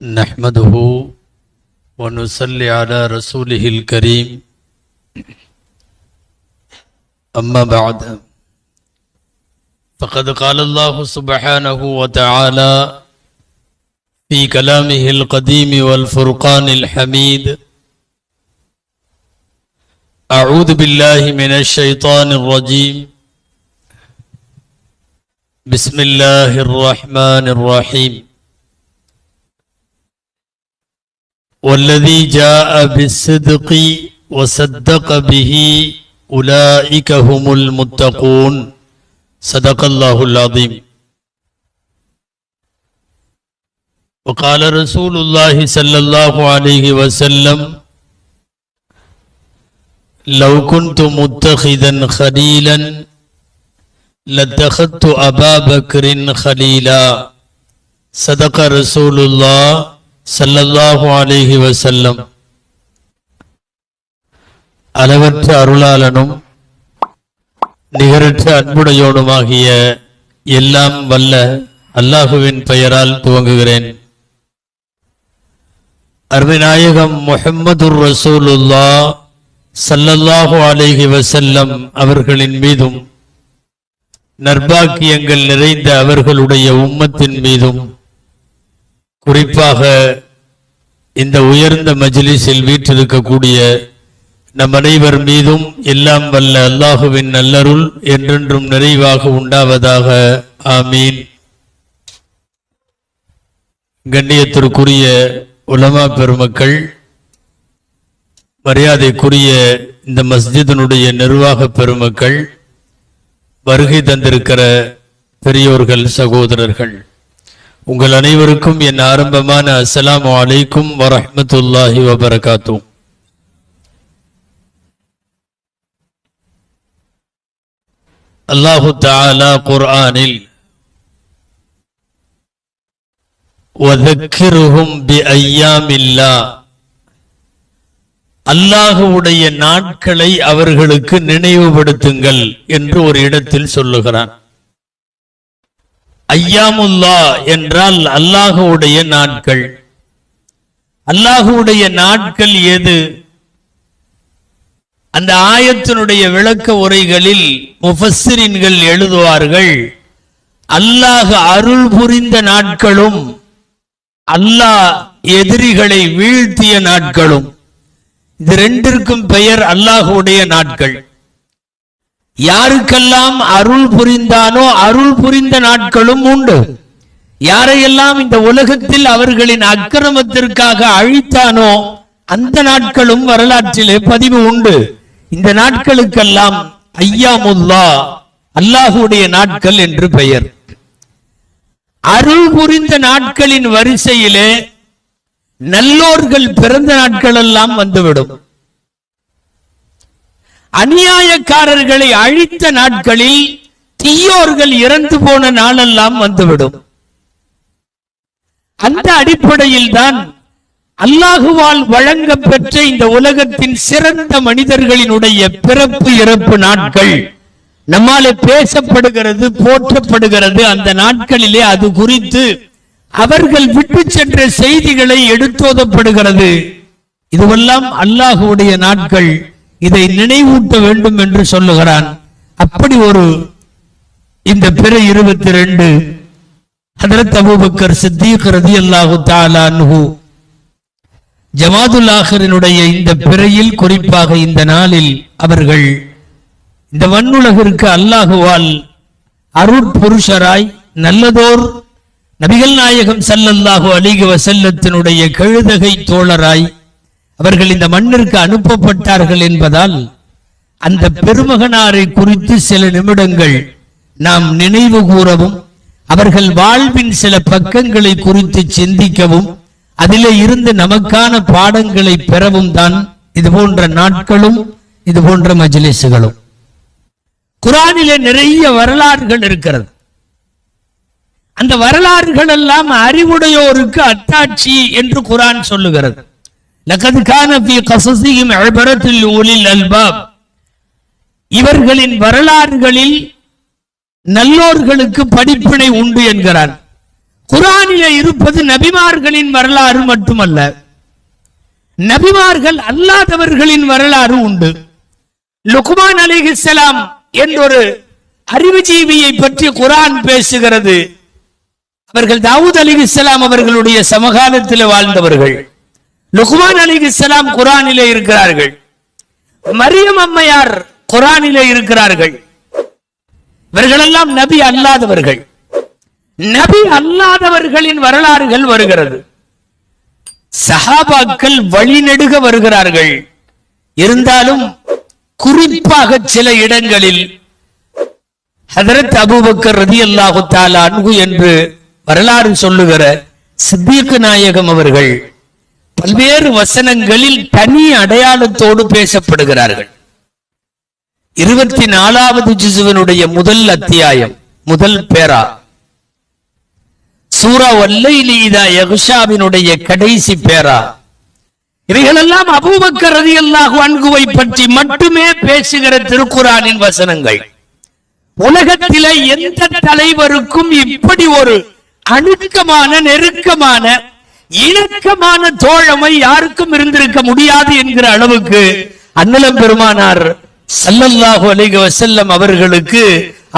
نحمده ونصلي على رسوله الكريم أما بعد فقد قال الله سبحانه وتعالى في كلامه القديم والفرقان الحميد أعوذ بالله من الشيطان الرجيم بسم الله الرحمن الرحيم والذي جاء بالصدق وصدق به أولئك هم المتقون صدق الله العظيم. وقال رسول الله صلى الله عليه وسلم لو كنت متخذا خليلا لاتخذت أبا بكر خليلا صدق رسول الله ஸல்லல்லாஹு அலைஹி வஸல்லம். அளவற்ற அருளாளனும் நிகரற்ற அன்புடையோனுமாகிய எல்லாம் வல்ல அல்லாஹுவின் பெயரால் துவங்குகிறேன். அருமைநாயகம் முஹம்மதுர் ரசூலுல்லாஹ் ஸல்லல்லாஹு அலைஹி வஸல்லம் அவர்களின் மீதும் நற்பாக்கியங்கள் நிறைந்த அவர்களுடைய உம்மத்தின் மீதும் குறிப்பாக இந்த உயர்ந்த மஜ்லிஸில் வீற்றிருக்கக்கூடிய நம் அனைவர் மீதும் எல்லாம் வல்ல அல்லாஹுவின் நல்லருள் என்றென்றும் நிறைவாக உண்டாவதாக. ஆமீன். கண்ணியத்திற்குரிய உலமா பெருமக்கள், மரியாதைக்குரிய இந்த மஸ்ஜிதினுடைய நிர்வாக பெருமக்கள், வருகை தந்திருக்கிற பெரியோர்கள், சகோதரர்கள், உங்கள் அனைவருக்கும் என் ஆரம்பமான அஸ்ஸலாமு அலைக்கும் வரஹ்மத்துல்லாஹி வபரகாத்துஹு. அல்லாஹு தஆலா குர்ஆனில் வதக்கிருஹும் பிஅய்யாமில்லாஹ், அல்லாஹ்வுடைய நாட்களை அவர்களுக்கு நினைவுபடுத்துங்கள் என்று ஒரு இடத்தில் சொல்லுகிறான். ஐயாமுல்லா என்றால் அல்லாஹுடைய நாட்கள். அல்லாஹுடைய நாட்கள் எது? அந்த ஆயத்தினுடைய விளக்க உரைகளில் முஃபஸ்ஸிரீன்கள் எழுதுவார்கள், அல்லாஹ் அருள் புரிந்த நாட்களும் அல்லாஹ் எதிரிகளை வீழ்த்திய நாட்களும், இது ரெண்டிற்கும் பெயர் அல்லாஹுடைய நாட்கள். யாருக்கெல்லாம் அருள் புரிந்தானோ அருள் புரிந்த நாட்களும் உண்டு. யாரையெல்லாம் இந்த உலகத்தில் அவர்களின் அக்கிரமத்திற்காக அழித்தானோ அந்த நாட்களும் வரலாற்றிலே பதிவு உண்டு. இந்த நாட்களுக்கெல்லாம் ஐயாமுல்லா, அல்லாஹுடைய நாட்கள் என்று பெயர். அருள் புரிந்த நாட்களின் வரிசையிலே நல்லோர்கள் பிறந்த நாட்கள் எல்லாம் வந்துவிடும். அநியாயக்காரர்களை அழித்த நாட்களில் தீயோர்கள் இறந்து போன நாளெல்லாம் வந்துவிடும். அந்த அடிப்படையில் தான் அல்லாஹுவால் வழங்க பெற்ற இந்த உலகத்தின் சிறந்த மனிதர்களினுடைய பிறப்பு இறப்பு நாட்கள் நம்மாலே பேசப்படுகிறது, போற்றப்படுகிறது. அந்த நாட்களிலே அது குறித்து அவர்கள் விட்டு சென்ற செய்திகளை எடுத்தோதப்படுகிறது. இதுவெல்லாம் அல்லாஹுடைய நாட்கள், இதை நினைவூட்ட வேண்டும் என்று சொல்லுகிறான். அப்படி ஒரு இந்த பிற 22 ஹஜ்ரத் அபூபக்கர் சித்தீக் ரலியல்லாஹு தஆலா அன்ஹு ஜமாதுல் ஆஹிரினுடைய இந்த பிறையில், குறிப்பாக இந்த நாளில் அவர்கள் இந்த வன்னுலகிற்கு அல்லாஹுவால் அருட்புருஷராய் நல்லதோர் நபிகள் நாயகம் ஸல்லல்லாஹு அலைஹி வஸல்லத்தினுடைய கழுதகை தோழராய் அவர்கள் இந்த மண்ணிற்கு அனுப்பப்பட்டார்கள் என்பதால் அந்த பெருமகனாரை குறித்து சில நிமிடங்கள் நாம் நினைவு கூறவும், அவர்கள் வாழ்வின் சில பக்கங்களை குறித்து சிந்திக்கவும், அதிலே இருந்து நமக்கான பாடங்களை பெறவும் தான் இது போன்ற நாட்களும் இது போன்ற மஜ்லிஸ்களும். குர்ஆனிலே நிறைய வரலாறுகள் இருக்கிறது. அந்த வரலாறுகள் எல்லாம் அறிவுடையோருக்கு அத்தாட்சி என்று குர்ஆன் சொல்லுகிறது. லகத் கான ஃபீ கஸஸிஹிம் இப்ரத்துல் லிஉலில் அல்பாப், இவர்களின் வரலாறுகளில் நல்லோர்களுக்கு படிப்பினை உண்டு என்கிறான். குர்ஆனிலே இருப்பது நபிமார்களின் வரலாறு மட்டுமல்ல, நபிமார்கள் அல்லாதவர்களின் வரலாறு உண்டு. லுக்மான் அலைஹிஸ்ஸலாம் என்றொரு அறிவுஜீவியை பற்றி குர்ஆன் பேசுகிறது. அவர்கள் தாவூத் அலைஹிஸ்ஸலாம் அவர்களுடைய சமகாலத்தில் வாழ்ந்தவர்கள். லுக்மான் அலைஹிஸ்ஸலாம் குர்ஆனிலே இருக்கிறார்கள். மரியம் அம்மையார் குர்ஆனிலே இருக்கிறார்கள். இவர்களெல்லாம் நபி அல்லாதவர்கள். நபி அல்லாதவர்களின் வரலாறுகள் வருகிறது. சஹாபாக்கள் வழிநெடுக வருகிறார்கள். இருந்தாலும் குறிப்பாக சில இடங்களில் ஹதரத் அபூபக்கர் ரலியல்லாஹு தஆலா அன்ஹு என்று வரலாறு சொல்லுகிற சித்திக் நாயகம் அவர்கள் பல்வேறு வசனங்களில் தனி அடையாளத்தோடு பேசப்படுகிறார்கள். 24வது ஜுஸ்வினுடைய முதல் அத்தியாயம், முதல் பேரா, சூரா வல்லைலி இதா யக்ஷாவினுடைய கடைசி பேரா, இவைகளெல்லாம் அபூபக்கர் ரலியல்லாஹு அன்ஹுவை பற்றி மட்டுமே பேசுகிற திருக்குர்ஆனின் வசனங்கள். உலகத்திலே எந்த தலைவருக்கும் இப்படி ஒரு அணுக்கமான, நெருக்கமான, இணக்கமான தோழமை யாருக்கும் இருந்திருக்க முடியாது என்கிற அளவுக்கு அன்னலம் பெருமானார் ஸல்லல்லாஹு அலைஹி வஸல்லம் அவர்களுக்கு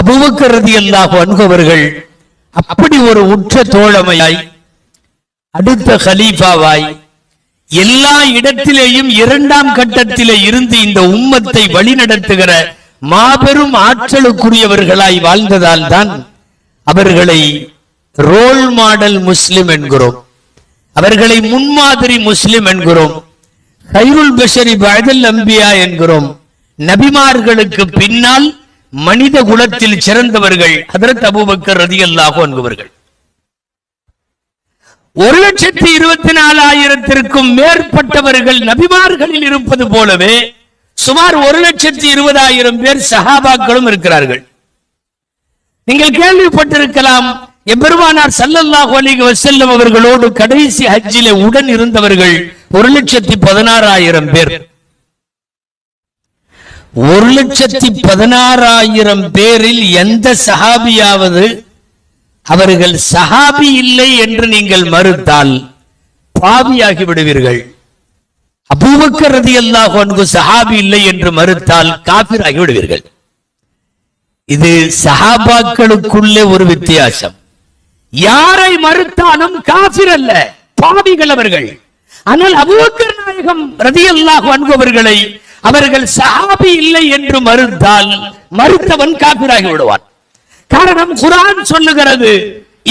அபூபக்கர் ரலியல்லாஹு அன்ஹு அவர்கள் அப்படி ஒரு உற்ற தோழமையாய், அடுத்த கலீஃபாவாய், எல்லா இடத்திலேயும் இரண்டாம் கட்டத்திலே இருந்து இந்த உம்மத்தை வழிநடத்துகிற மாபெரும் ஆற்றலுக்குரியவர்களாய் வாழ்ந்ததால் தான் அவர்களை ரோல் மாடல் முஸ்லிம் என்கிறோம். அவர்களை முன்மாதிரி முஸ்லிம் என்கிறோம். கைருல் பஷரி பஅதல் அன்பியா என்கிறோம். நபிமார்களுக்கு பின்னால் மனித குலத்தில் சிறந்தவர்கள் ஹதரத் அபூபக்கர் ரலியல்லாஹு அன்ஹு அவர்கள். 1,24,000 மேற்பட்டவர்கள் நபிமார்களில் இருப்பது போலவே சுமார் 1,20,000 பேர் சஹாபாக்களும் இருக்கிறார்கள். நீங்கள் கேள்விப்பட்டிருக்கலாம், எம்பெருமானார் ஸல்லல்லாஹு அலைஹி வஸல்லம் அவர்களோடு கடைசி ஹஜ்ஜிலே உடன் இருந்தவர்கள் 1,16,000 பேர். 1,16,000 பேரில் எந்த சஹாபியாவது அவர்கள் சஹாபி இல்லை என்று நீங்கள் மறுத்தால் பாவியாகி விடுவீர்கள். அபூபக்கர் ரலியல்லாஹு அன்ஹு சஹாபி இல்லை என்று மறுத்தால் காஃபிர் ஆகி விடுவீர்கள். இது சஹாபாக்களுக்குள்ளே ஒரு வித்தியாசம். யாரை மறுத்தாலும் காஃபிர் அல்ல, பாவிகள் அவர்கள். ஆனால் அபூபக்கர் நாயகம் ரலியல்லாஹு அன்ஹு அவர்களை அவர்கள் சஹாபி இல்லை என்று மறுத்தால் மறுத்தவன் காஃபிராகி விடுவான். காரணம், குர்ஆன் சொல்லுகிறது,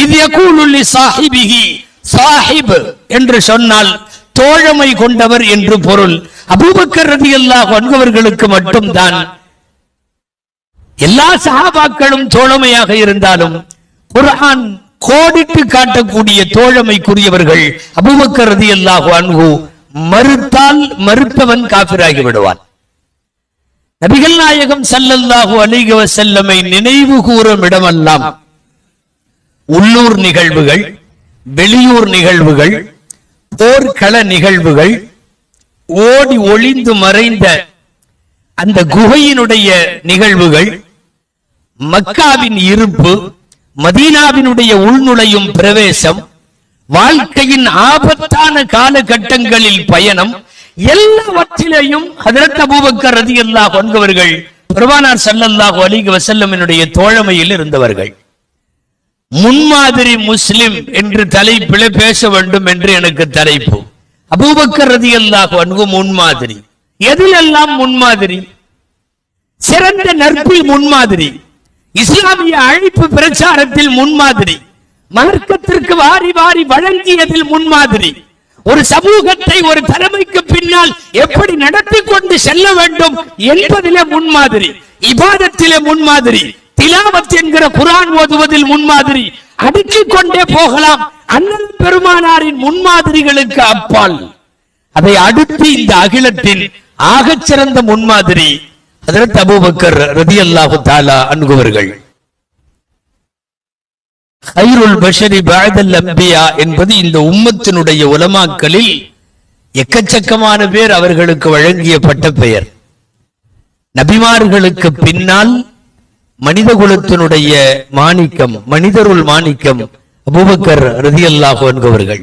இது யகூலு லி ஸாஹிபிஹி, ஸாஹிப் என்று சொன்னால் தோழமை கொண்டவர் என்று பொருள். அபூபக்கர் ரலியல்லாஹு அன்ஹு அவர்களுக்கு மட்டும்தான். எல்லா சஹாபாக்களும் தோழமையாக இருந்தாலும் குர்ஆன் கோடிட்டு காட்டக்கூடிய தோழமைக்குரியவர்கள் அபூபக்கர் ரலியல்லாஹு அன்ஹு. மறுத்தால் மறுத்தவன் காஃபிராகி விடுவான். நபிகள் நாயகம் ஸல்லல்லாஹு அலைஹி வஸல்லமை நினைவு கூறும் இடமெல்லாம் உள்ளூர் நிகழ்வுகள், வெளியூர் நிகழ்வுகள், போர்க்கள நிகழ்வுகள், ஓடி ஒளிந்து மறைந்த அந்த குகையினுடைய நிகழ்வுகள், மக்காவின் இருப்பு, மதீனாவினுடைய உள்நுழையும் பிரவேசம், வாழ்க்கையின் ஆபத்தான காலகட்டங்களில் பயணம், எல்லாவற்றிலேயும் ஹஜ்ரத் அபூபக்கர் ரலியல்லாஹு அன்ஹு அவர்கள் பெருமானார் ஸல்லல்லாஹு அலைஹி வஸல்லமினுடைய தோழமையில் இருந்தவர்கள். முன்மாதிரி முஸ்லிம் என்று தலைப்பிலே பேச வேண்டும் என்று எனக்கு தலைப்பு. அபூபக்கர் ரலியல்லாஹு அன்ஹு முன்மாதிரி. எதிலெல்லாம் முன்மாதிரி? சிறந்த நட்பில் முன்மாதிரி, இஸ்லாமிய அழைப்பு பிரச்சாரத்தில் முன்மாதிரி, மார்க்கத்திற்கு வாரி வாரி வழங்கியதில் முன்மாதிரி, ஒரு சமூகத்தை ஒரு தலைமைக்கு பின்னால் எப்படி நடத்தி கொண்டு செல்ல வேண்டும் என்பதிலே முன்மாதிரி, இபாதத்திலே முன்மாதிரி, திலாவத் என்கிற குர்ஆன் ஓதுவதில் முன்மாதிரி, அடுக்கிக் கொண்டே போகலாம். அண்ணல் பெருமானாரின் முன்மாதிரிகளுக்கு அப்பால் அதை அடுத்து இந்த அகிலத்தின் ஆகச்சிறந்த முன்மாதிரி ஹஜ்ரத் அபூபக்கர் ரலியல்லாஹு தஆலா அன்ஹு அவர்கள். கைருல் பஷரி பஅதல் அன்பியா என்பது இந்த உம்மத்தினுடைய உலமாக்களில் எக்கச்சக்கமான பேர் அவர்களுக்கு வழங்கியப்பட்ட பெயர். நபிமார்களுக்கு பின்னால் மனித குலத்தினுடைய மாணிக்கம், மனிதருள் மாணிக்கம் அபூபக்கர் ரலியல்லாஹு அன்ஹு அவர்கள்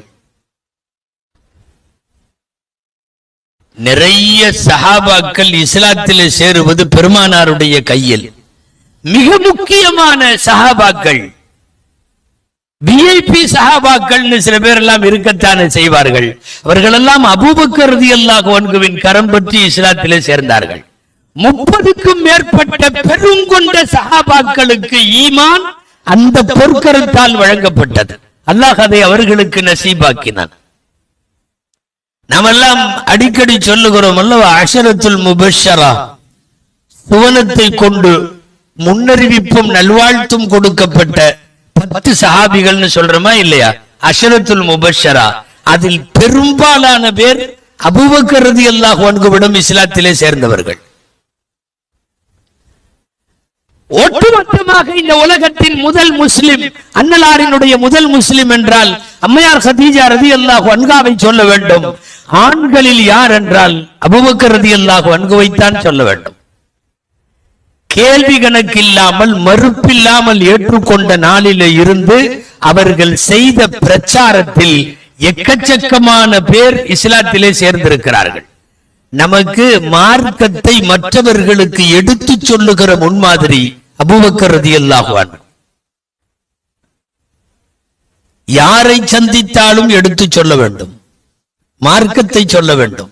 நிறைய சஹாபாக்கள் இஸ்லாத்திலே சேருவது பெருமானாருடைய கையில். மிக முக்கியமான சஹாபாக்கள், விஐபி சஹாபாக்கள் சில பேர் எல்லாம் இருக்கத்தானே செய்வார்கள். அவர்கள் எல்லாம் அபூபக்கர் ரலியல்லாஹு அன்ஹுவின் கரம் பற்றி இஸ்லாத்திலே சேர்ந்தார்கள். 30க்கும் மேற்பட்ட பெருங்கொண்ட சஹாபாக்களுக்கு ஈமான் அந்த பொற்கரத்தால் வழங்கப்பட்டது. அல்லாஹ் அதை அவர்களுக்கு நசீபாக்கினான். நாமெல்லாம் அடிக்கடி சொல்லுகிறோம் அல்லவா, அஷரத்துல் முபஷ்ஷரா, சுவனத்தை கொண்டு முன்னறிவிப்பும் நல்வாழ்த்தும் கொடுக்கப்பட்ட 10 சஹாபிகள்னு சொல்றோமா இல்லையா? அஷரத்துல் முபஷ்ஷரா, அதில் பெரும்பாலான பேர் அபூபக்கர் ரலியல்லாஹு அன்ஹுவிடம் இஸ்லாத்திலே சேர்ந்தவர்கள். ஒட்டுமொத்தமாக இந்த உலகத்தின் முதல் முஸ்லிம், அன்னலாரினுடைய முதல் முஸ்லிம் என்றால் அம்மையார் கதீஜா ரலியல்லாஹு அன்ஹாவை சொல்ல வேண்டும். ஆண்களில் யார் என்றால் அபூபக்கர் ரலியல்லாஹு அன்ஹுவைத்தான் சொல்ல வேண்டும். கேள்வி கணக்கில்லாமல் மறுப்பில்லாமல் ஏற்றுக்கொண்ட நாளிலே இருந்து அவர்கள் செய்த பிரச்சாரத்தில் எக்கச்சக்கமான பேர் இஸ்லாத்திலே சேர்ந்திருக்கிறார்கள். நமக்கு மார்க்கத்தை மற்றவர்களுக்கு எடுத்து சொல்லுகிற முன்மாதிரி அபூபக்கர் ரலியல்லாஹு அன்ஹு. யாரை சந்தித்தாலும் எடுத்து சொல்ல வேண்டும், மார்க்கத்தை சொல்ல வேண்டும்.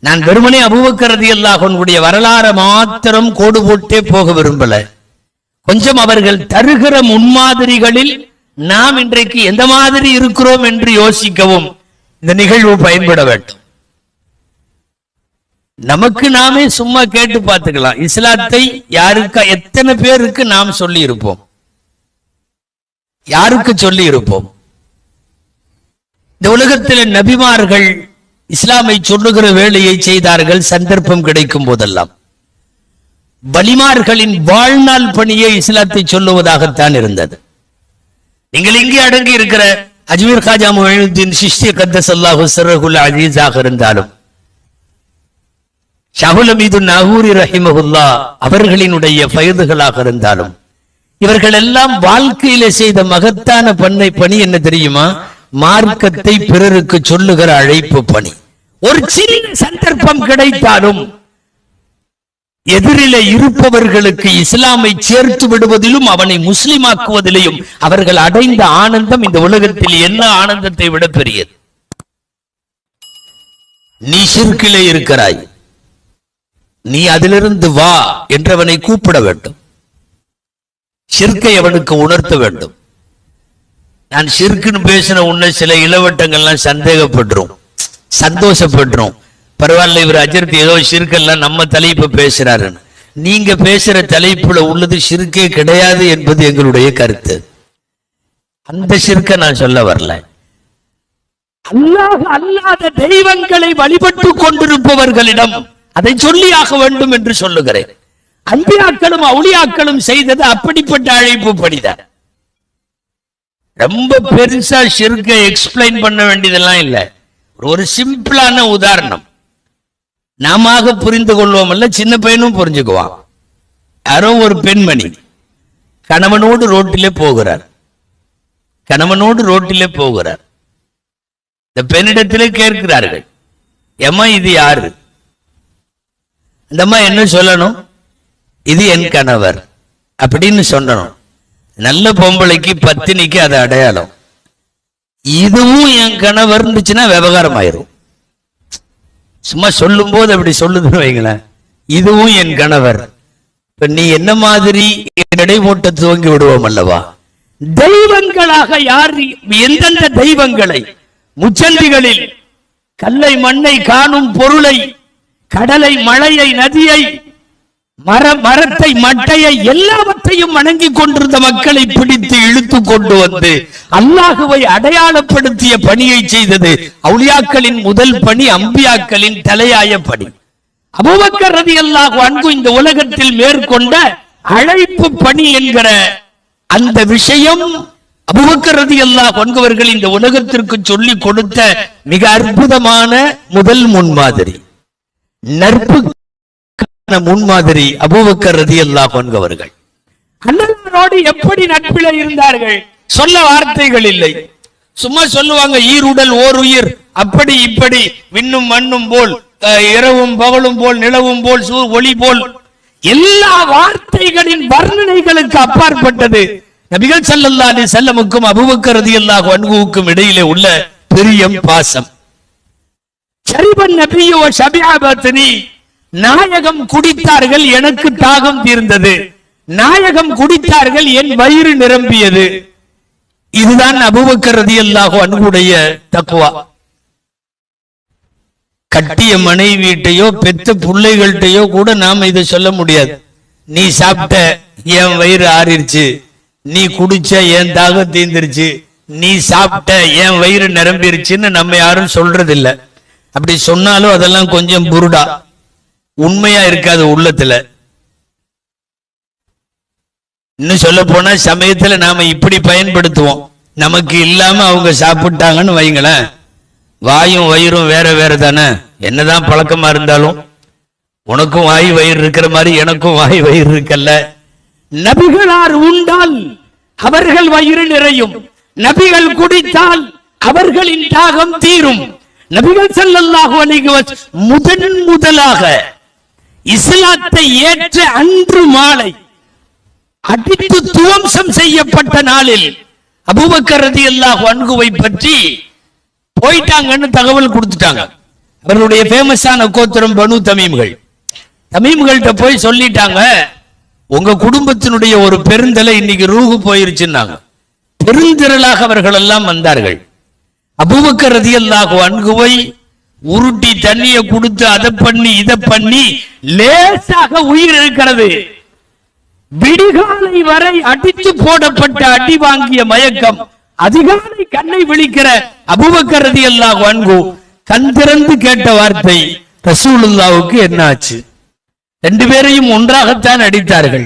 நான் வெறுமனே அபூபக்கர் ரலியல்லாஹு அன்ஹுடைய வரலாறு மாத்திரம் கோடு போட்டே போக விரும்பல. கொஞ்சம் அவர்கள் தருகிற முன்மாதிரிகளில் நாம் இன்றைக்கு எந்த மாதிரி இருக்கிறோம் என்று யோசிக்கவும் இந்த நிகழ்வு பயன்பட வேண்டும். நமக்கு நாமே சும்மா கேட்டு பார்த்துக்கலாம், இஸ்லாத்தை யாருக்கா எத்தனை பேருக்கு நாம் சொல்லி இருப்போம், யாருக்கு சொல்லி இருப்போம்? இந்த உலகத்தில் நபிமார்கள் இஸ்லாமை சொல்லுகிற வேலையை செய்தார்கள். சந்தர்ப்பம் கிடைக்கும் போதெல்லாம் வலிமார்களின் வாழ்நாள் பணியை இஸ்லாத்தை சொல்லுவதாகத்தான் இருந்தது. நீங்கள் இங்கே அடங்கி இருக்கிற அஜ்மீர் காஜா முஹைனுத்தீன் சிஷ்டி கத்தஸல்லாஹு சிர்ரஹுல் அஸீஸாக இருந்தாலும், ஷாஹுல் அமீது நாகூரி ரஹிமஹுல்லா அவர்களினுடைய ஃபயதுகளாக இருந்தாலும், இவர்கள் எல்லாம் வாழ்க்கையில செய்த மகத்தான பணி என்ன தெரியுமா? மார்க்கத்தை பிறருக்கு சொல்லுகிற அழைப்பு பணி. ஒரு சின்ன சந்தர்ப்பம் கிடைத்தாலும் எதிரிலே இருப்பவர்களுக்கு இஸ்லாமை சேர்த்து விடுவதிலும் அவனை முஸ்லிமாக்குவதிலும் அவர்கள் அடைந்த ஆனந்தம் இந்த உலகத்தில் என்ன ஆனந்தத்தை விட பெரியது. நீ ஷிர்கிலே இருக்கிறாய், நீ அதிலிருந்து வா என்றவனை கூப்பிட வேண்டும், ஷிர்கை அவனுக்கு உணர்த்த வேண்டும். நான் ஷிர்க்குன்னு பேசின உன்ன சில இளவட்டங்கள்லாம் சந்தேகப்படுறோம், சந்தோஷப்படுறோம். பரவாயில்ல, இவர் அஜர்த்தி ஏதோ ஷிர்கெல்லாம் நம்ம தலைப்பு பேசுறாருன்னு. நீங்க பேசுற தலைப்புல உள்ளது ஷிர்கே கிடையாது என்பது எங்களுடைய கருத்து. அந்த ஷிர்கை நான் சொல்ல வரல. அல்லாஹ் அல்லாத தெய்வங்களை வழிபட்டு கொண்டிருப்பவர்களிடம் அதை சொல்லியாக வேண்டும் என்று சொல்லுகிறேன். அன்பியாக்களும் அவுளியாக்களும் செய்தது அப்படிப்பட்ட அழைப்பு படிதான். ரொம்ப பெருசா ஷிர்கை எக்ஸ்பிளைன் பண்ண வேண்டியதெல்லாம் இல்லை. ஒரு சிம்பிளான உதாரணம் நாம புரிந்து கொள்வோம், அல்ல சின்ன பையனும் புரிஞ்சுக்குவான். யாரோ ஒரு பெண்மணி கணவனோடு ரோட்டிலே போகிறார், கணவனோடு ரோட்டிலே போகிறார். இந்த பெண்ணிடத்திலே கேட்கிறார்கள், ஏம்மா இது யாரு? இந்த அம்மா என்ன சொல்லணும்? இது என் கணவர் அப்படின்னு சொல்லணும். நல்ல பொம்பளைக்கு பத்தினிக்கு அது அடையாளம். இதுவும் என் கணவர் இருந்துச்சுன்னா விவகாரம் ஆயிரும். சும்மா சொல்லும் போது அப்படி சொல்லுதுன்னு வைங்களேன், இதுவும் என் கணவர். இப்ப நீ என்ன மாதிரி இடை போட்ட துவங்கி விடுவோம் அல்லவா? தெய்வங்களாக யார் எந்தெந்த தெய்வங்களை, முச்சந்திகளில் கல்லை மண்ணை காணும் பொருளை, கடலை மழையை நதியை மரத்தை மட்டையை எல்லாவற்றையும் வணங்கி கொண்டிருந்த மக்களை பிடித்து இழுத்து கொண்டு வந்து அல்லாஹுவை அடையாளப்படுத்திய பணியை செய்தது அவுலியாக்களின் முதல் பணி, அம்பியாக்களின் தலையாய பணி. அபூபக்கர் ரலியல்லாஹு அன்ஹு இந்த உலகத்தில் மேற்கொண்ட அழைப்பு பணி என்கிற அந்த விஷயம் அபூபக்கர் ரலியல்லாஹு அன்ஹு அவர்கள் இந்த உலகத்திற்கு சொல்லிக் கொடுத்த மிக அற்புதமான முதல் முன்மாதிரி, நற்பு முன்மாதிரி அபூபக்கர் ரலியல்லாஹு அன்ஹு அவர்கள். அல்லாஹ்வோடு எப்படி நட்பிலே இருந்தார்கள்? சொல்ல வார்த்தைகள் இல்லை. சும்மா சொல்லுவாங்க ஈருடல் ஓர் உயிர், அப்படி இப்படி, விண்ணும் மண்ணும் போல், இரவும் பகலும் போல், நிலவும் போல், ஒளி போல், எல்லா வார்த்தைகளின் வர்ணனைகளுக்கு அப்பாற்பட்டது நபிகள் ஸல்லல்லாஹு அலைஹி வஸல்லமுக்கும் அபூபக்கர் ரலியல்லாஹு அன்ஹுவுக்கும் இடையிலே உள்ள பிரியம், பாசம். ஷரிபன் நபியு வ ஷபிஅ பத்னி, நாயகம் குடித்தார்கள், எனக்கு தாகம் தீர்ந்தது. நாயகம் குடித்தார்கள், என் வயிறு நிரம்பியது. இதுதான் அபூபக்கர் ரலியல்லாஹு அன்ஹுடைய தக்வா. கட்டிய மனைவிட்டையோ பெத்த பிள்ளைகள்கிட்டயோ கூட நாம இதை சொல்ல முடியாது. நீ சாப்பிட்ட, என் வயிறு ஆறிடுச்சு. நீ குடிச்ச, என் தாகம் தீர்ந்துருச்சு. நீ சாப்பிட்ட, என் வயிறு நிரம்பிருச்சுன்னு நம்ம யாரும் சொல்றது இல்ல. அப்படி சொன்னாலும் அதெல்லாம் கொஞ்சம் புருடா, உண்மையா இருக்காது உள்ளத்துல. இன்னும் சொல்ல போனா சமயத்துல நாம இப்படி பயன்படுத்துவோம். நமக்கு இல்லாம அவங்க சாப்பிட்டாங்கன்னு வைங்களேன், வாயும் வயிறும் வேற வேற தானே. என்னதான் பழக்கமா இருந்தாலும் உனக்கும் வாய் வயிறு இருக்கிற மாதிரி எனக்கும் வாய் வயிறு இருக்கல்ல. நபிகளார் உண்டால் அவர்கள் வயிறு நிறையும், நபிகள் குடித்தால் அவர்களின் தாகம் தீரும். நபிகள் ஸல்லல்லாஹு அலைஹி வஸல்லம் முதலாக இஸ்லாத்தை ஏற்ற அன்று மாலை அடித்து துவம்சம் செய்யப்பட்ட நாளில் அபூபக்கர் ரலியல்லாஹு அன்ஹுவை பற்றி போயிட்டாங்கன்னு தகவல் கொடுத்துட்டாங்க. அவர்களுடைய ஃபேமஸான கோத்திரம் பனு தமீம்கள். தமீம்கள்ட்ட போய் சொல்லிட்டாங்க, உங்க குடும்பத்தினுடைய ஒரு பெருந்தலை இன்னைக்கு ரூஹு போயிருச்சுன்னாங்க. பெருந்திரளாக அவர்கள் எல்லாம் வந்தார்கள். அபூபக்கர் ரலியல்லாஹு அன்ஹுவை உருட்டி தண்ணியை கொடுத்து அதை பண்ணி இதை பண்ணி லேசாக உயிர் இருக்கிறது. விடிகாலை வரை அடித்து போடப்பட்ட அடி வாங்கிய மயக்கம். அதிகாலை கண்ணை விழிக்கிற அபூபக்கர் ரலியல்லாஹு அன்ஹு கண் திறந்து கேட்ட வார்த்தை, ரசூலுல்லாஹ்வுக்கு என்ன ஆச்சு? ரெண்டு பேரையும் ஒன்றாகத்தான் அடித்தார்கள்.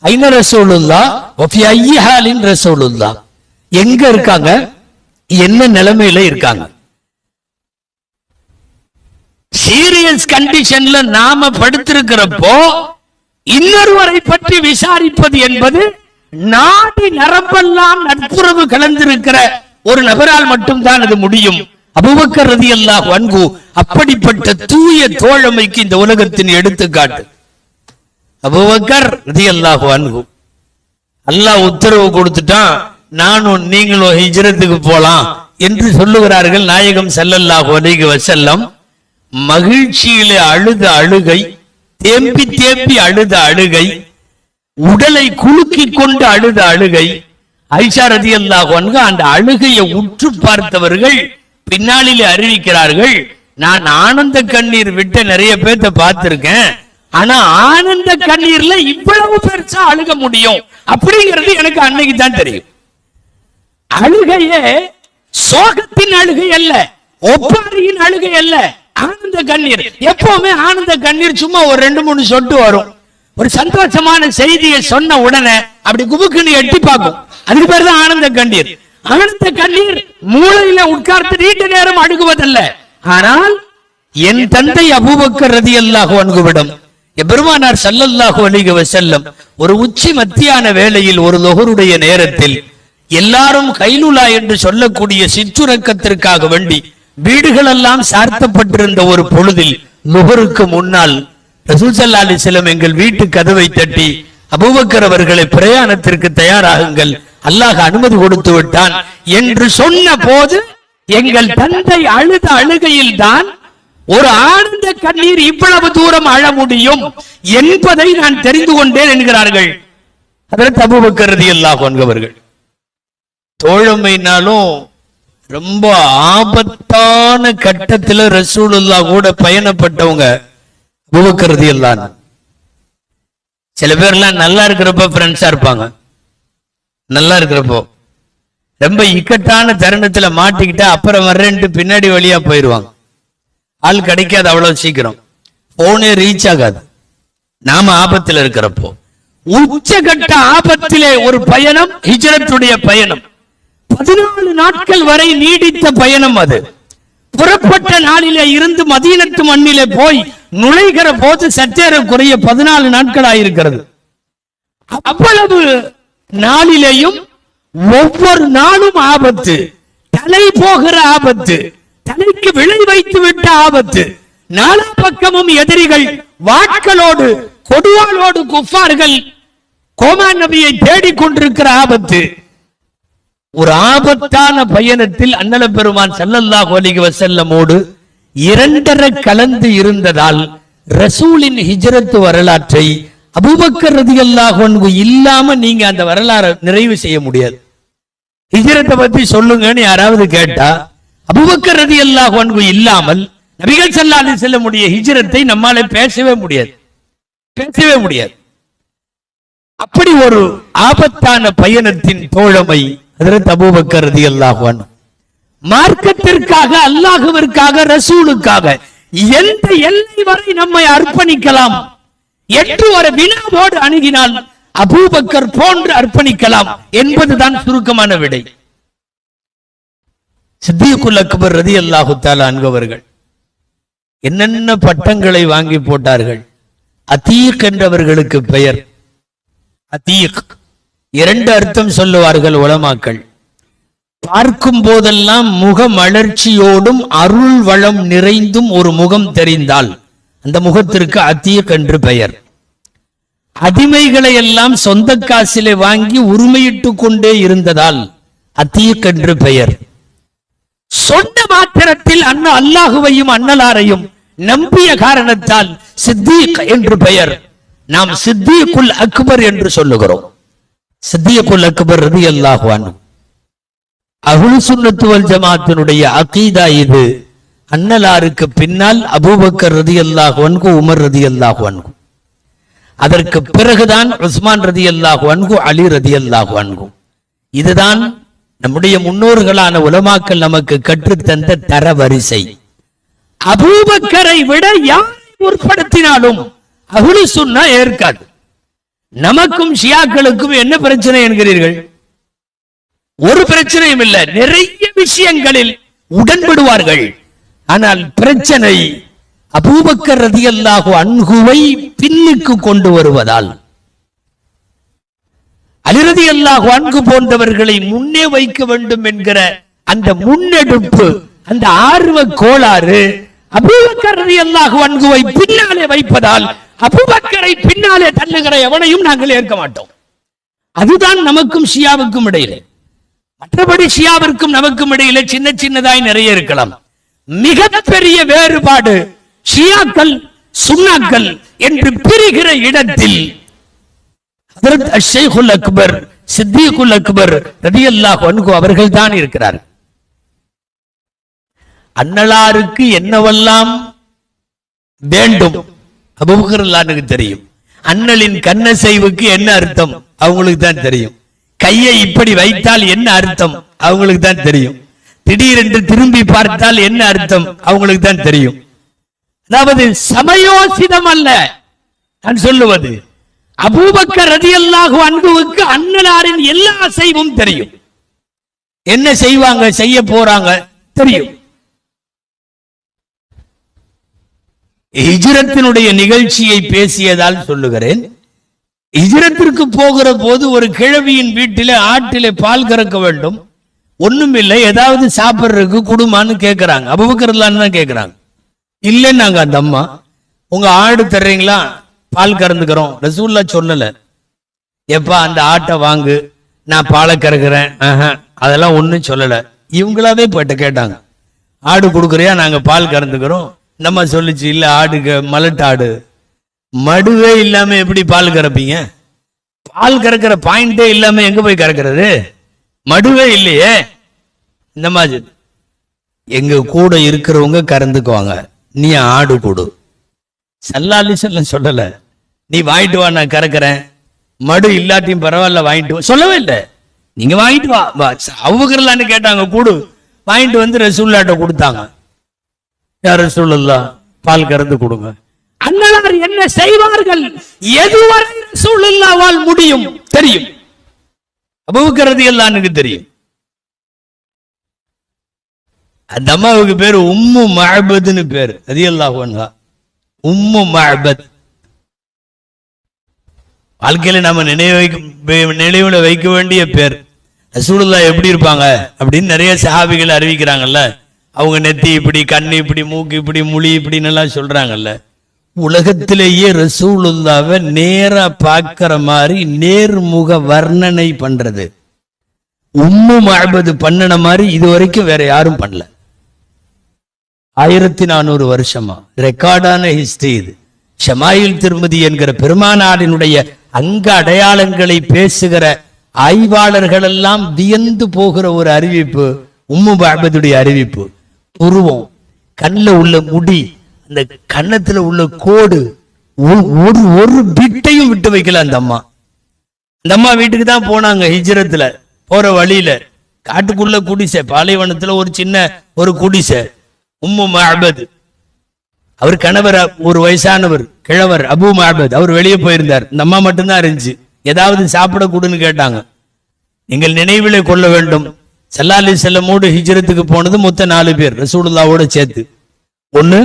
ஐன ரசூலுல்லாஹ் வஃபி ஐயி ஹாலின் ரசூலுல்லாஹ், எங்க இருக்காங்க, என்ன நிலைமையில இருக்காங்க? சீரியஸ் கண்டிஷன்ல நாம படுத்திருக்கிறப்போ இன்னொருவரை பற்றி விசாரிப்பது என்பது நாடி நரம்பெல்லாம் நட்புறவு கலந்திருக்கிற ஒரு நபரால் மட்டும்தான் அது முடியும். அபூபக்கர் ரலியல்லாஹு அன்ஹு அப்படிப்பட்ட தூய தோழமைக்கு இந்த உலகத்தின் எடுத்துக்காட்டு. அபூபக்கர் ரலியல்லாஹு அன்ஹு அல்லாஹ் உத்தரவு கொடுத்துட்டான், நானும் நீங்களும் ஹிஜ்ரத்துக்கு போலாம் என்று சொல்லுகிறார்கள். நாயகம் ஸல்லல்லாஹு அலைஹி வஸல்லம் மகிழ்ச்சியிலே அழுத அழுகை, தேம்பி தேம்பி அழுத அழுகை, உடலை குலுக்கி கொண்டு அழுத அழுகை. ஆயிஷா ரலியல்லாஹு அன்ஹா அந்த அழுகையை உற்று பார்த்தவர்கள் பின்னாளிலே அறிவிக்கிறார்கள், நான் ஆனந்த கண்ணீர் விட்ட நிறைய பேர்த்த பார்த்திருக்கேன், ஆனா ஆனந்த கண்ணீர்ல இவ்வளவு பெருசா அழுக முடியும் அப்படிங்கிறது எனக்கு அன்னைக்கு தான் தெரியும். அழுகையே சோகத்தின் அழுகை அல்ல, ஒப்பாரியின் அழுகை அல்ல, ஆனந்த கண்ணீர். எப்பவுமே ஆனந்த கண்ணீர் சும்மா ஒரு 2-3 சொட்டு வரும். ஒரு சந்தோஷமான செய்தியை சொன்ன உடனே அப்படி குபுக்குன்னு எட்டி பார்க்கும், அதுக்கு பேர் தான் ஆனந்த கண்ணீர். ஆனந்த கண்ணீர் மூளையில உட்கார்ந்து நீண்ட நேரம் அழுகுவதல்ல. ஆனால் என் தந்தை அபூபக்கர் ரலியல்லாஹு அன்ஹுவிடம் பெருமானார் ஸல்லல்லாஹு அலைஹி வஸல்லம் ஒரு உச்சி மத்தியான வேளையில் ஒரு லுஹருடைய நேரத்தில் எல்லாரும் கைலுலா என்று சொல்லக்கூடிய சிற்றுறக்கத்திற்காக வேண்டி வீடுகள் எல்லாம் சார்த்தப்பட்டிருந்த ஒரு பொழுதில் லுஹருக்கு முன்னால் ரசூல் ஸல்லல்லாஹு அலைஹி வஸல்லம் எங்கள் வீட்டு கதவை தட்டி, அபூபக்கர் அவர்களை பிரயாணத்திற்கு தயாராகுங்கள், அல்லாஹ் அனுமதி கொடுத்து விட்டான் என்று சொன்ன போது எங்கள் தந்தை அழுத அழுகையில் தான் ஒரு ஆனந்த கண்ணீர் இவ்வளவு தூரம் அழ முடியும் என்பதை நான் தெரிந்து கொண்டேன் என்கிறார்கள் ஹஜ்ரத் அபூபக்கர் ரலியல்லாஹு அன்ஹு அவர்கள். தோழமைனாலும் ரொம்ப ஆபத்தான கட்டத்தில் ரசூலுல்லாஹ் கூட பயணப்பட்டவங்க அபூபக்கர் ரலியல்லாஹு அன்ஹு. சில பேர்லாம் நல்லா இருக்கிறப்ப ஃப்ரெண்ட்ஸா இருப்பாங்க, நல்லா இருக்கிறப்போ ரொம்ப இக்கட்டான தருணத்துல மாட்டிக்கிட்டா அப்புறம் வர்றேன்ட்டு பின்னாடி வழியா போயிருவாங்க. ஆள் கிடைக்காது அவ்வளவு சீக்கிரம், போனே ரீச் ஆகாது. நாம ஆபத்தில் இருக்கிறப்போ உச்சகட்ட ஆபத்திலே ஒரு பயணம், ஹிஜ்ரத்துடைய பயணம், 14 நாட்கள் வரை நீடித்த பயணம். அது புறப்பட்ட நாளிலே இருந்து மதீனத்து மண்ணிலே போய் நுழைகிற போது சற்றேற குறைய 14 நாட்கள் ஆயிருக்கிறது. அவ்வளவு நாளிலேயும் ஒவ்வொரு நாளும் ஆபத்து, தலை போகிற ஆபத்து, தலைக்கு விளை வைத்து விட்ட ஆபத்து, நாலா பக்கமும் எதிரிகள் வாட்களோடு கொடுவாளோடு குஃபார்கள் கோமா நபியை தேடிக்கொண்டிருக்கிற ஆபத்து. ஒரு ஆபத்தான பயணத்தில் அன்னல பெருமான் ஸல்லல்லாஹு அலைஹி வஸல்லமோடு இரண்டரை கலந்து இருந்ததால் ரசூலின் ஹிஜ்ரத் வரலாற்றை அபூபக்கர் ரலியல்லாஹு அன்ஹு இல்லாம நீங்க அந்த வரலாறை நிறைவு செய்ய முடியாது. ஹிஜ்ரத்தை பத்தி சொல்லுங்கன்னு யாராவது கேட்டா அபூபக்கர் ரலியல்லாஹு அன்ஹு இல்லாமல் நபிகள் ஸல்லல்லாஹு அலைஹி வஸல்லம் உடைய ஹிஜ்ரத்தை நம்மால பேசவே முடியாது. அப்படி ஒரு ஆபத்தான பயணத்தின் தோழமை ஹஜ்ரத் அபூபக்கர் ரலியல்லாஹு அன்ஹு. மார்க்கத்திற்காக, அல்லாஹ்விற்காக, ரசூலுக்காக எந்த எல்லை வரை நம்மை அர்ப்பணிக்கலாம் என்று ஒரு வினாவோடு அணுகினால் அபூபக்கர் போன்று அர்ப்பணிக்கலாம் என்பதுதான் சுருக்கமான விடை. சித்திகுல் அக்பர் ரலியல்லாஹு தஆலா அன்ஹு அவர்கள் என்னென்ன பட்டங்களை வாங்கி போட்டார்கள். அதீக் என்றவர்களுக்கு பெயர். அதீக் இரண்டு அர்த்தம் சொல்லுவார்கள் உலமாக்கள். பார்க்கும் போதெல்லாம் முக மலர்ச்சியோடும் அருள் வளம் நிறைந்தும் ஒரு முகம் தெரிந்தால் அந்த முகத்திற்கு அதீக் என்று பெயர். அடிமைகளை எல்லாம் சொந்த காசிலே வாங்கி உரிமையிட்டு கொண்டே இருந்ததால் அதீக் என்று பெயர். சொன்ன மாத்திரத்தில் அல்லாஹுவையும் அன்னலாரையும் நம்பிய காரணத்தால் சித்தீக் என்று பெயர். நாம் சித்தீகுல் அக்பர் என்று சொல்லுகிறோம். சித்தீகுல் அக்பர் ரலியல்லாஹு அன்ஹு. அஹ்லு சுன்னத் வல் ஜமாஅத்தினுடைய அகீதா இது. அன்னலாருக்கு பின்னால் அபூபக்கர் ரலியல்லாஹு அன்ஹு, உமர் ரலியல்லாஹு அன்ஹு. அதற்கு பிறகுதான் உஸ்மான் ரலியல்லாஹு அன்ஹு, அலி ரலியல்லாஹு அன்ஹு. இதுதான் நம்முடைய முன்னோர்களான உலமாக்கள் நமக்கு கற்றுத்தந்த தரவரிசை. அபூபக்கரை விட யாரை முற்படுத்தினாலும் அஹ்லு சுன்னா ஏற்காது. நமக்கும் ஷியாக்களுக்கும் என்ன பிரச்சனை என்கிறீர்கள்? ஒரு பிரச்சனையும் இல்லை. நிறைய விஷயங்களில் உடன்படுவார்கள். ஆனால் பிரச்சனை அபூபக்கர் ரலியல்லாஹு அன்ஹுவை பின்னுக்கு கொண்டு வருவதால். அலி ரலியல்லாஹு அன்ஹு போன்றவர்களை முன்னே வைக்க வேண்டும் என்கிற அந்த முன்னெடுப்பு, அந்த ஆர்வ கோளாறு அபூபக்கர் ரலியல்லாஹு அன்ஹுவை பின்னாலே வைப்பதால் அபூபக்கரை பின்னாலே தள்ளுகிற எவனையும் நாங்கள் ஏற்க மாட்டோம். அதுதான் நமக்கும் ஷியாவுக்கும் இடையிலே. மற்றபடி ஷியாவிற்கும் நமக்கும் இடையிலே சின்ன சின்னதாய் நிறைய இருக்கலாம். மிகப்பெரிய வேறுபாடு ஷியாக்கள் சுன்னாக்கள் என்று பிரிகிற இடத்தில் ஹஜ்ரத் ஷைகுல் அக்பர் சித்தீகுல் அக்பர் ரலியல்லாஹு அன்ஹு அவர்கள் தான் இருக்கிறார். அன்னலாருக்கு என்னவெல்லாம் வேண்டும் அபூபக்கர் ரலியல்லாஹு தெரியும். அண்ணலின் கண்ணசைவுக்கு என்ன அர்த்தம் அவங்களுக்கு தான் தெரியும். கையை இப்படி வைத்தால் என்ன அர்த்தம் அவங்களுக்கு தான் தெரியும். திடீரென்று திரும்பி பார்த்தால் என்ன அர்த்தம் அவங்களுக்கு தான் தெரியும். அதாவது சமயோசிதம் அல்ல நான் சொல்லுவது. அபூபக்கர் ரலியல்லாஹு அன்ஹுவுக்கு அன்னலாரின் எல்லா அசைவும் தெரியும். என்ன செய்வாங்க, செய்ய போறாங்க தெரியும். ஹிஜ்ரத்தினுடைய நிகழ்ச்சியை பேசியதால் சொல்லுகிறேன். ஹிஜ்ரத்திற்கு போகிற போது ஒரு கிழவியின் வீட்டிலே ஆட்டிலே பால் கறக்க வேண்டும். ஒண்ணும் இல்லை, ஏதாவது சாப்பிட்றதுக்கு குடுமான்னு கேட்கிறாங்க. அபூபக்கர் ரலியல்லாஹு தான் கேட்கிறாங்க. இல்லைன்னாங்க அந்த அம்மா. உங்க ஆடு தர்றீங்களா? பால் கறந்துக்கிறோம். ரசூலுல்லாஹ் சொல்லல, எப்பா அந்த ஆட்டை வாங்கு நான் பாலை கறக்குறேன், அதெல்லாம் ஒன்னும் சொல்லல. இவங்களாவே போயிட்டு கேட்டாங்க, ஆடு கொடுக்குறியா? நாங்க பால் கறந்துக்கிறோம். நம்ம சொல்லிச்சு, இல்ல ஆடுக்கு மலட்டாடு, மடுவே இல்லாம எப்படி பால் கறப்பீங்க? பால் கறக்கிற பாயிண்டே இல்லாம எங்க போய் கறக்கிறது? மடுவே இல்லையே. இந்த மாதிரி எங்க கூட இருக்கிறவங்க கறந்துக்குவாங்க, நீ ஆடு கொடு. ஸல்லல்லாஹு அலைஹி வஸல்லம் சொல்லல, நீ வாங்கிட்டு வா நான் கறக்கிறேன், மடு இல்லாட்டியும் பரவாயில்ல வாங்கிட்டு வா சொல்லவே இல்லை. நீங்க வாங்கிட்டு வா. அபூபக்கர்லான்னு கேட்டாங்க, கூடு. வாங்கிட்டு வந்து ரசூலுல்லாஹ்ட்ட கொடுத்தாங்க. யார் ரசூலுல்லாஹ் பால் கறந்து கொடுங்க. அன்னலார் என்ன செய்வார்கள், எதுவரை ரசூலுல்லாஹ்வால் முடியும் தெரியும். அபூபக்கர் ரலியல்லாஹு தெரியும். அந்த அம்மாவுக்கு பேரு உம்மு மஅபத்னு பேரு ரலியல்லாஹு அன்ஹா. உம்மு மஅபத். வாழ்க்கையில நம்ம நினைவுல வைக்க வேண்டிய பேர். ரசூலுல்லாஹ் எப்படி இருப்பாங்க அப்படின்னு நிறைய சஹாபிகள் அறிவிக்கிறாங்கல்ல. அவங்க நெத்தி இப்படி, கண்ணு இப்படி, மூக்கு இப்படி, முழி இப்படின்னு எல்லாம் சொல்றாங்கல்ல. உலகத்திலேயே ரசூலுல்லாவை நேரா பார்க்கிற மாதிரி நேர்முக வர்ணனை பண்றது உம்மு மஅபது பண்ணன மாதிரி இதுவரைக்கும் வேற யாரும் பண்ணல. 1400 வருஷமா ரெக்கார்டான ஹிஸ்டரி இது. ஷமாயில் திருமதி என்கிற பெருமானாரினுடைய அங்க அடையாளங்களை பேசுகிற ஆய்வாளர்கள் எல்லாம் வியந்து போகிற ஒரு அறிவிப்பு உம்மு மஅபதுடைய அறிவிப்பு. உருவம், கண்ணில் உள்ள முடி, அந்த கன்னத்துல உள்ள கோடு, ஒரு பிட்டையும் விட்டு வைக்கல அந்த அம்மா. அந்த அம்மா வீட்டுக்கு தான் போனாங்க. ஹிஜ்ரத்துல போற வழியில காட்டுக்குள்ள குடிசை, பாலைவனத்துல ஒரு சின்ன ஒரு குடிசை. உம்மு மஅபது அவர் கணவர் ஒரு வயசானவர் கிழவர் அபு மஅபத், அவர் வெளியே போயிருந்தார். இந்த அம்மா மட்டும்தான் இருந்துச்சு. ஏதாவது சாப்பிட கூடுன்னு கேட்டாங்க. நீங்கள் நினைவிலே கொள்ள வேண்டும், ஸல்லல்லாஹு அலைஹி வஸல்லமோடு ஹிஜ்ரத்துக்கு போனது மொத்தம் 4 பேர் ரசூலுல்லாஹ்வோட சேர்த்து. 1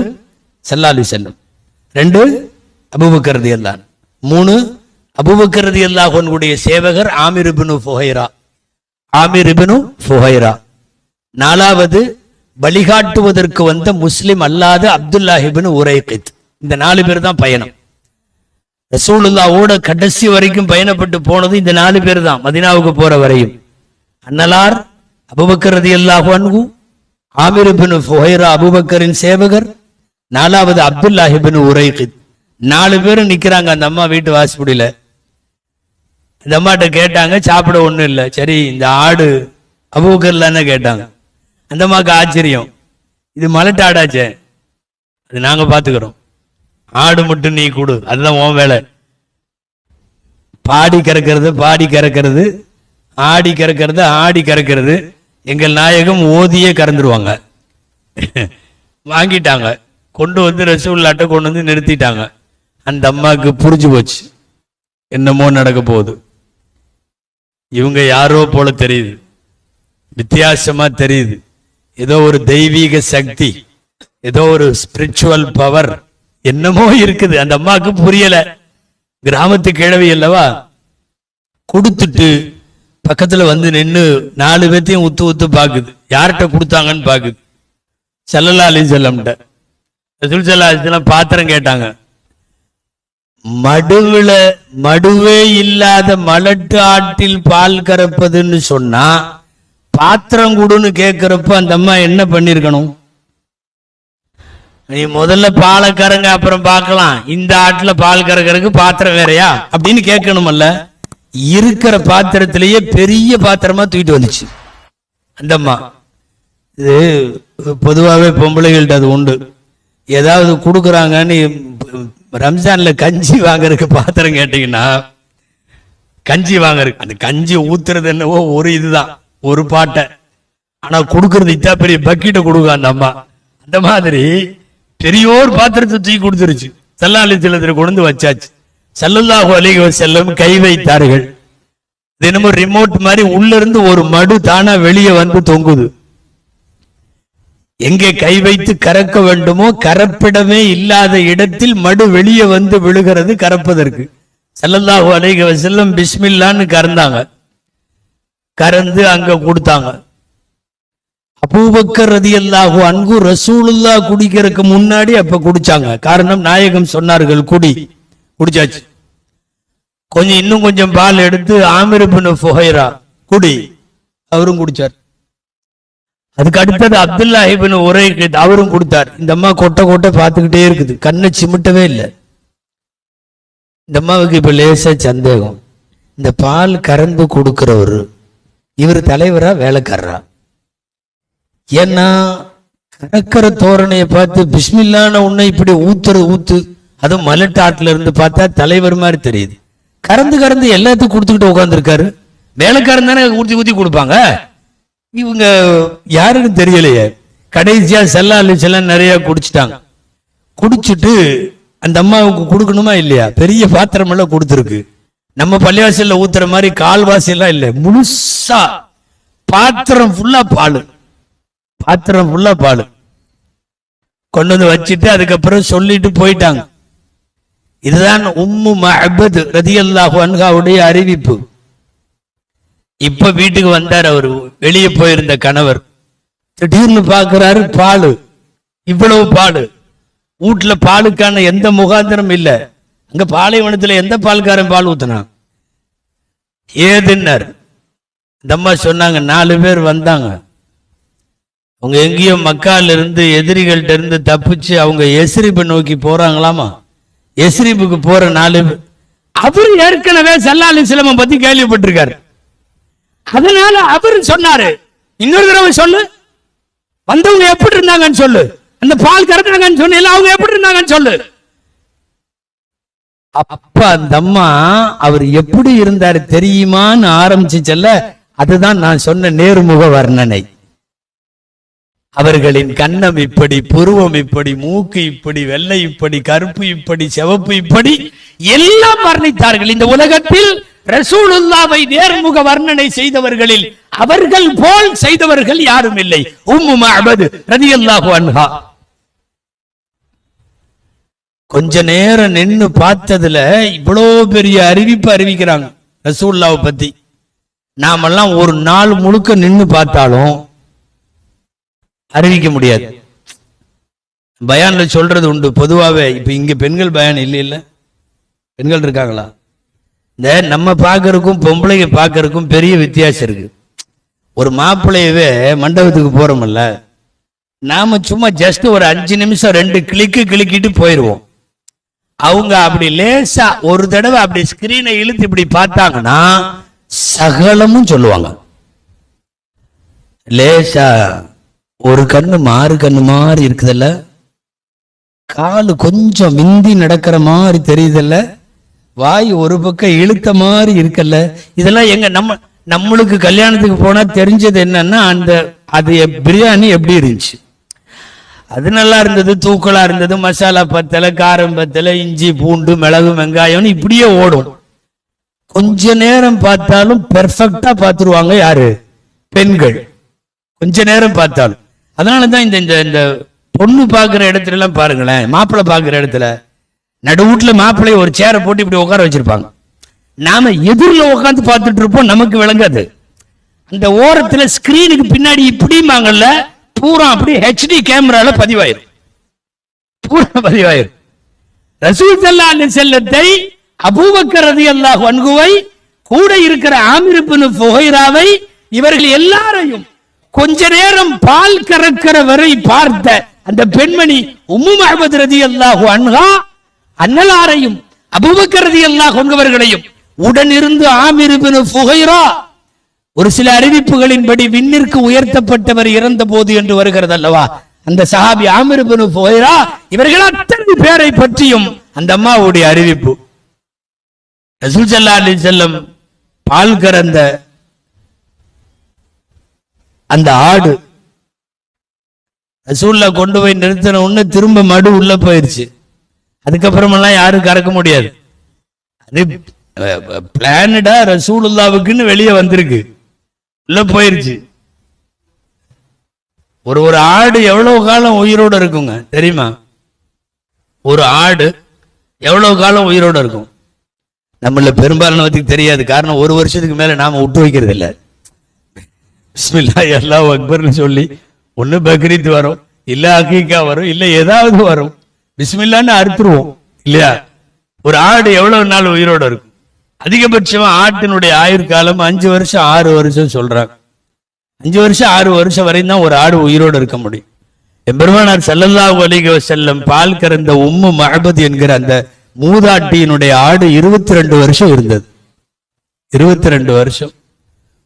ஸல்லல்லாஹு அலைஹி வஸல்லம், 2 அபூபக்கர் ரலியல்லாஹு அன்ஹு, 3 அபூபக்கர் ரலியல்லாஹு அன்ஹுடைய சேவகர் ஆமிர் இப்னு ஃபுஹைரா, 4வது வழிகாட்டுவதற்கு வந்த முஸ்லிம் அல்லாத அப்துல்லாஹ் இப்னு உரைகித். இந்த 4 பேர் தான் பயணம். ரசூலுல்லாஹ்வோட கடைசி வரைக்கும் பயணப்பட்டு போனது இந்த 4 பேர் தான், மதீனாவுக்கு போற வரையும். அன்னலார் அபூபக்கர் ரலியல்லாஹு அன்ஹு, ஆமிர் இப்னு ஃபுஹைரா அபூபக்கரின் சேவகர், 4வது அப்துல்லாஹ் இப்னு உரைகித். 4 பேரும் நிக்கிறாங்க அந்த அம்மா வீட்டு வாசப்படியில. இந்த அம்மாட்ட கேட்டாங்க, சாப்பிட ஒண்ணும் இல்லை. சரி இந்த ஆடு அபூபக்கர்லான்னு கேட்டாங்க. அந்த அம்மாவுக்கு ஆச்சரியம், இது மலட்டு ஆடாச்சே, அது நாங்க பாத்துக்கிறோம், ஆடு மட்டும் நீ கொடு, அதுதான் உன் வேலை. பாடி கறக்கிறது பாடி கறக்கிறது, ஆடி கறக்கிறது ஆடி கறக்கிறது, எங்கள் நாயகம் ஓதியே கறந்துருவாங்க. வாங்கிட்டாங்க, கொண்டு வந்து ரசூலுல்லாஹ்ட்ட கொண்டு வந்து நிறுத்திட்டாங்க. அந்த அம்மாவுக்கு புரிஞ்சு போச்சு, என்னமோ நடக்க போகுது. இவங்க யாரோ போல தெரியுது, வித்தியாசமா தெரியுது, ஏதோ ஒரு தெய்வீக சக்தி, ஏதோ ஒரு ஸ்பிரிச்சுவல் பவர் என்னமோ இருக்குது. அந்த அம்மாவுக்கு புரியல, கிராமத்து கிழவி அல்லவா. கொடுத்துட்டு பக்கத்துல வந்து நின்று 4 பேர்த்தையும் உத்து உத்து பாக்குது, யார்கிட்ட கொடுத்தாங்கன்னு பாக்குது. ஸல்லல்லாஹு அலைஹி வஸல்லம்ட்ட. ரசூல் ஸல்லல்லாஹு அலைஹி வஸல்லம் பாத்திரம் கேட்டாங்க. மடுவே இல்லாத மலட்டு ஆட்டில் பால் கறப்பதுன்னு சொன்னா பாத்திரம் கொடுன்னு கேட்கிறப்ப அந்த அம்மா என்ன பண்ணிருக்கணும்? நீ முதல்ல பாலை கறங்க, அப்புறம் பார்க்கலாம், இந்த ஆட்டுல பால் கறக்கிறதுக்கு பாத்திரம் வேறையா அப்படின்னு கேட்கணுமல்ல. இருக்கிற பாத்திரத்திலேயே பெரிய பாத்திரமா தூக்கிட்டு வந்துச்சு அந்த அம்மா. இது பொதுவாகவே பொம்பளைகள்ட்ட அது உண்டு. ஏதாவது கொடுக்குறாங்கன்னு ரம்ஜான்ல கஞ்சி வாங்கறதுக்கு பாத்திரம் கேட்டீங்கன்னா, கஞ்சி வாங்கறதுக்கு அந்த கஞ்சி ஊத்துறது என்னவோ ஒரு இதுதான், ஒரு பாட்டை, ஆனா கொடுக்கறது இத்தா பெரிய பக்கெட்டை கொடுக்க அந்த அம்மா. அந்த மாதிரி பெரியோர் பாத்திரத்தை தூக்கி கொடுத்துருச்சு. ஸல்லல்லாஹு அலைஹி வஸல்லம் கொண்டு வச்சாச்சு. ஸல்லல்லாஹு அலைஹி வஸல்லம் கை வைத்தார்கள். தினமும் ரிமோட் மாதிரி உள்ள இருந்து ஒரு மடு தானா வெளியே வந்து தொங்குது. எங்கே கை வைத்து கறக்க வேண்டுமோ கறப்பிடமே இல்லாத இடத்தில் மடு வெளியே வந்து விழுகிறது கறப்பதற்கு. ஸல்லல்லாஹு அலைஹி வஸல்லம் பிஸ்மில்லான்னு கறந்தாங்க. கறந்து அங்க கொடுத்தாங்க. அபூபக்கர் ரலியல்லாஹு அன்ஹு ரசூலுல்லாஹ் குடிக்கிறதுக்கு முன்னாடி அப்ப குடிச்சாங்க. காரணம், நாயகம் சொன்னார்கள் குடிச்சாச்சு. கொஞ்சம் இன்னும் கொஞ்சம் பால் எடுத்து ஆமிர் இப்னு ஃபுஹைரா குடி, அவரும் குடிச்சார். அதுக்கு அடுத்தது அப்துல்லாஹ் இப்னு உரைகித், அவரும் கொடுத்தார். இந்த அம்மா கொட்டை பார்த்துக்கிட்டே இருக்குது, கண்ணை சிமிட்டவே இல்லை. இந்த அம்மாவுக்கு இப்ப லேசா சந்தேகம், இந்த பால் கறந்து கொடுக்கிறவரு இவர் தலைவரா வேலைக்காரரா? ஏன்னா கறக்கிற தோரணையை பார்த்து பிஸ்மில்லான உன்னை இப்படி ஊத்து, அதுவும் மலட்டாட்டுல இருந்து பார்த்தா தலைவர் மாதிரி தெரியுது. கறந்து எல்லாத்துக்கும் கொடுத்துக்கிட்டு உட்காந்துருக்காரு. வேலைக்காரன் தானே ஊத்தி கொடுப்பாங்க. இவங்க யாருன்னு தெரியலையே. கடைசியா ஸல்லல்லாஹு அலைஹி வஸல்லம் நிறைய குடிச்சிட்டாங்க. குடிச்சிட்டு அந்த அம்மாவுக்கு கொடுக்கணுமா இல்லையா, பெரிய பாத்திரம் எல்லாம் கொடுத்துருக்கு. நம்ம பள்ளிவாசல்ல ஊத்துற மாதிரி கால்வாசி எல்லாம் இல்லை, முழுசா பாத்திரம் ஃபுல்லா பால் கொண்டு வந்து வச்சுட்டு அதுக்கப்புறம் சொல்லிட்டு போயிட்டாங்க. இதுதான் உம்மு மஅபத் ரலியல்லாஹு அன்ஹாவுடைய அறிவிப்பு. இப்ப வீட்டுக்கு வந்தார். அவர் வெளியே போயிருந்த கணவர் திடீர்னு பாக்குறாரு பால், இவ்வளவு பால். வீட்டுல பாலுக்கான எந்த முகாந்திரம் இல்ல. அங்க பாலைவனத்துல எந்த பால்காரன் பால் ஊத்தினான் ஏதுன்னார். இந்த அம்மா சொன்னாங்க 4 பேர் வந்தாங்க. அவங்க எங்கேயோ மக்கால இருந்து எதிரிகள்ட்ட இருந்து தப்பிச்சு அவங்க எஸ்ரிபை நோக்கி போறாங்களாமா. எஸ்ரிபுக்கு போற 4 பேர். அவர் ஏற்கனவே ஸல்லல்லாஹு அலைஹி வஸல்லம் பத்தி கேள்விப்பட்டிருக்காரு. அதனால அவர் சொன்னாரு, இன்னொரு தடவை சொல்லு, வந்தவங்க எப்படி இருந்தாங்கன்னு சொல்லு, அந்த பால் கறக்குறாங்கன்னு சொன்ன அவங்க எப்படி இருந்தாங்கன்னு சொல்லு. அப்ப அந்த அம்மா அவர் எப்படி இருந்தாரு தெரியுமான்னு ஆரம்பிச்சுச்சல்ல, அதுதான் நான் சொன்ன நேர்முக வர்ணனை. அவர்களின் கன்னம் இப்படி, புருவம் இப்படி, மூக்கு இப்படி, வெள்ளை இப்படி, கருப்பு இப்படி, சிவப்பு இப்படி எல்லாம் வர்ணித்தார்கள். இந்த உலகத்தில் ரசூலுல்லாவை நேர்முக வர்ணனை செய்தவர்களில் அவர்கள் போல் செய்தவர்கள் யாரும் இல்லை. உம்மு மஅபத் ரலியல்லாஹு அன்ஹா கொஞ்ச நேரம் நின்னு பார்த்ததுல இவ்வளவு பெரிய அறிவிப்பு அறிவிக்கிறாங்க ரசூலுல்லாவை பத்தி. நாமெல்லாம் ஒரு நாள் முழுக்க நின்னு பார்த்தாலும் அறிவிக்க முடியாது. பயான்ல சொல்றது உண்டு பொதுவாவே. இப்ப இங்க பெண்கள் பயான் இல்ல, பெண்கள் இருக்காங்களா? இந்த நம்ம பார்க்கறதுக்கும் பொம்பளைங்க பார்க்கறதுக்கும் பெரிய வித்தியாசம் இருக்கு. ஒரு மாப்பிள்ளையவே மண்டபத்துக்கு போறோம்ல, நாம சும்மா ஜஸ்ட் ஒரு 5 நிமிஷம் 2 கிளிக்கிட்டு போயிடுவோம். அவங்க அப்படி லேசா ஒரு தடவை அப்படி ஸ்கிரீனை இழுத்து இப்படி பார்த்தாங்கன்னா சகலமும் சொல்லுவாங்க. லேசா ஒரு கண்ணு மாறு கண்ணு மாதிரி இருக்குதுல்ல, காலு கொஞ்சம் மிந்தி நடக்கிற மாதிரி தெரியுதுல்ல, வாய் ஒரு பக்கம் இழுத்த மாதிரி இருக்கல்ல, இதெல்லாம் எங்க நம்மளுக்கு கல்யாணத்துக்கு போனா தெரிஞ்சது என்னன்னா அது பிரியாணி எப்படி இருந்துச்சு, அது நல்லா இருந்தது, தூக்கலா இருந்தது, மசாலா பத்தல, காரம் பத்தல, இஞ்சி பூண்டு மிளகு வெங்காயம் இப்படியே ஓடும். கொஞ்ச நேரம் பார்த்தாலும் பெர்ஃபெக்டா பார்த்துருவாங்க யாரு? பெண்கள். கொஞ்ச நேரம் பார்த்தாலும். அதனாலதான் இந்த பொண்ணு பாக்குற இடத்துல எல்லாம் பாருங்களேன், மாப்பிள்ளை பாக்குற இடத்துல நடுவூட்டுல மாப்பிள்ளைய ஒரு சேரை போட்டு இப்படி உட்கார வச்சிருப்பாங்க. நாம எதிரில் உட்காந்து பார்த்துட்டு இருப்போம், நமக்கு விளங்காது. அந்த ஓரத்துல ஸ்கிரீனுக்கு பின்னாடி இப்படிமாங்கல்ல, பூரா அப்படி HD கேமரால பதிவாயிரும், பூரா பதிவாயிரும். ரசூல் ஸல்லல்லாஹு அலைஹி வஸல்லத்தை, அபூபக்கர் ரலியல்லாஹு அன்ஹுவை, கூட இருக்கிற ஆமிர் இப்னு ஃபுஹைராவை, இவர்கள் எல்லாரையும் கொஞ்ச நேரம் பால் கறக்கிற வரை பார்த்த அந்த பெண்மணி உம்மு மஅபத் ரலியல்லாஹு அன்ஹா அன்னலாரையும் அபூபக்கர் ரலியல்லாஹு அன்ஹுவர்களையும் உடனிருந்து ஆமிர் இப்னு ஃபுஹைரா, ஒரு சில அறிவிப்புகளின்படி விண்ணிற்கு உயர்த்தப்பட்டவர் இறந்த போது என்று வருகிறது அல்லவா, அந்த சஹாபி ஆமிர் இப்னு ஃபுஹைரா, இவர்கள் அத்தனை பேரை பற்றியும் அந்த அம்மாவுடைய அறிவிப்பு. ரசூல் ஸல்லல்லாஹு அலைஹி வஸல்லம் பால் கறந்த அந்த ஆடு ரசூல்லா கொண்டு போய் நிறுத்தின உடனே திரும்ப மடு உள்ள போயிருச்சு. அதுக்கப்புறமெல்லாம் யாரும் கறக்க முடியாது. அது பிளானடா ரசூலுல்லாவுக்குன்னு வெளியே வந்திருக்கு, உள்ள போயிருச்சு. ஒரு ஆடு எவ்வளவு காலம் உயிரோட இருக்குங்க தெரியுமா? ஒரு ஆடு எவ்வளவு காலம் உயிரோட இருக்கும் நம்மள பெரும்பாலானவத்துக்கு தெரியாது. காரணம், 1 வருஷத்துக்கு மேல நாம விட்டு வைக்கிறது இல்லை. பிஸ்மில்லாஹ் அல்லாஹு அக்பர்னு சொல்லி ஒண்ணு பக்ரீத் வரும், இல்ல அகீகா வரும், இல்ல ஏதாவது வரும், பிஸ்மில்லான்னு அறுத்துருவோம் இல்லையா? ஒரு ஆடு எவ்வளவு நாள் உயிரோட இருக்கும்? அதிகபட்சமா ஆட்டினுடைய ஆயுட்காலம் 5 வருஷம் 6 வருஷம் சொல்றாங்க. 5 வருஷம் 6 வருஷம் வரையும் தான் ஒரு ஆடு உயிரோடு இருக்க முடியும். எம்பெருமானார் ஸல்லல்லாஹு அலைஹி வஸல்லம் பால் கறந்த உம்மு மஅபத் என்கிற அந்த மூதாட்டியினுடைய ஆடு 22 வருஷம் இருந்தது. 22 வருஷம்.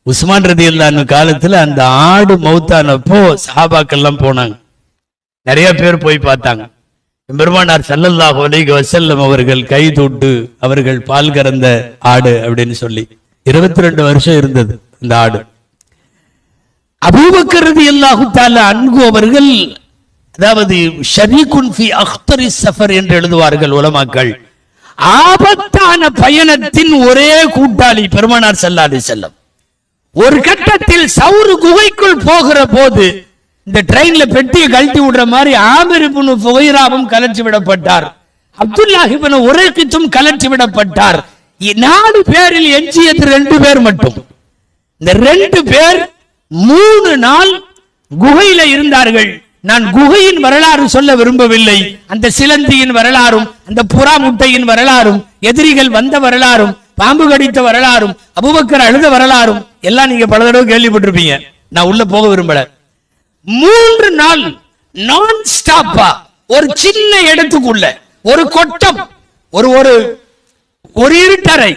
உஸ்மான் ரலியல்லாஹு அன்ஹு காலத்துல அந்த ஆடு மௌத்தானப்போ சஹாபாக்கெல்லாம் போனாங்க, நிறைய பேர் போய் பார்த்தாங்க. பெருமானார் ஸல்லல்லாஹு அலைஹி வஸல்லம் அவர்கள் கை தொட்டு அவர்கள் பால் கறந்த ஆடு அப்படின்னு சொல்லி 22 வருஷம் இருந்தது இந்த ஆடு. அபூபக்கர் ரலியல்லாஹு தஆலா அன்ஹு அவர்கள், அதாவது ஷரீகுன் ஃபி அக்தரி ஸஃபர் என்று எழுதுவார்கள் உலமாக்கள், ஆபத்தான பயணத்தின் ஒரே கூட்டாளி பெருமானார் ஸல்லல்லாஹு அலைஹி வஸல்லம். ஒரு கட்டத்தில் சவுரு குகைக்குள் போகிற போது இந்த ட்ரெயின்ல பெட்டியை கழட்டி விடுற மாதிரி ஆமிர் இப்னு ஃபுஹைராவும் கலற்றி விடப்பட்டார், அப்துல்லாஹ் இப்னு உரைக்கித்தும் கலற்றி விடப்பட்டார். 4 பேரில் எஞ்சியது 2 பேர் மட்டும். இந்த 2 பேர் 3 நாள் குகையில இருந்தார்கள். நான் குகையின் வரலாறு சொல்ல விரும்பவில்லை. அந்த சிலந்தியின் வரலாறும், அந்த புறா முட்டையின் வரலாறும், எதிரிகள் வந்த வரலாறும், பாம்பு கடித்த வரலாறும், அபூபக்கர் அழுத வரலாறும் எல்லாம் நீங்க பல தடவை கேள்விப்பட்டிருப்பீங்க. நான் உள்ள போக விரும்பல. 3 நாள் நான் ஸ்டாப்பா ஒரு சின்ன இடத்துக்குள்ள ஒரு கொட்டம், ஒரு ஒரு இருட்டறை,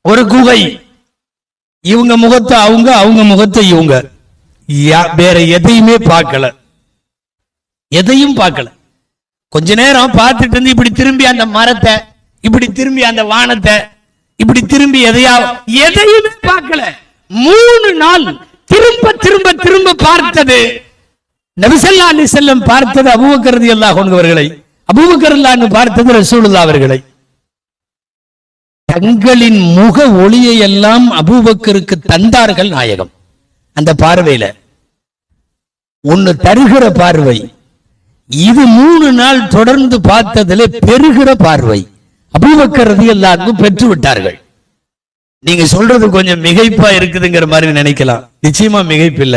ஒரு குகை. இவங்க முகத்தை அவங்க, அவங்க முகத்தை இவங்க, வேற எதையுமே பார்க்கல, எதையும் பார்க்கல. கொஞ்ச நேரம் பார்த்துட்டு இருந்து இப்படி திரும்பி அந்த மரத்தை, இப்படி திரும்பி அந்த வானத்தை, இப்படி திரும்பி எதையுமே பார்க்கல. 3 நாள் திரும்ப திரும்ப திரும்ப பார்த்தது நபி ஸல்லல்லாஹு அலைஹி வஸல்லம் பார்த்தது அபூபக்கர் ரலியல்லாஹு அன்ஹு அவர்களை, அபூபக்கர் ரலியல்லாஹு அன்ஹு பார்த்தது ரசூலுல்லாஹ் அவர்களை. தங்களின் முக ஒளியை எல்லாம் அபூபக்கருக்கு தந்தார்கள் நாயகம். அந்த பார்வையில ஒன்னு தருகிற பார்வை, இது 3 நாள் தொடர்ந்து பார்த்ததிலே பெருகிற பார்வை அபூபக்கர் ரலியல்லாஹு அன்ஹு பெற்று விட்டார்கள். நீங்க சொல்றது கொஞ்சம் மிகைப்பா இருக்குதுங்கிற மாதிரி நினைக்கலாம். நிச்சயமா மிகைப்பு இல்ல.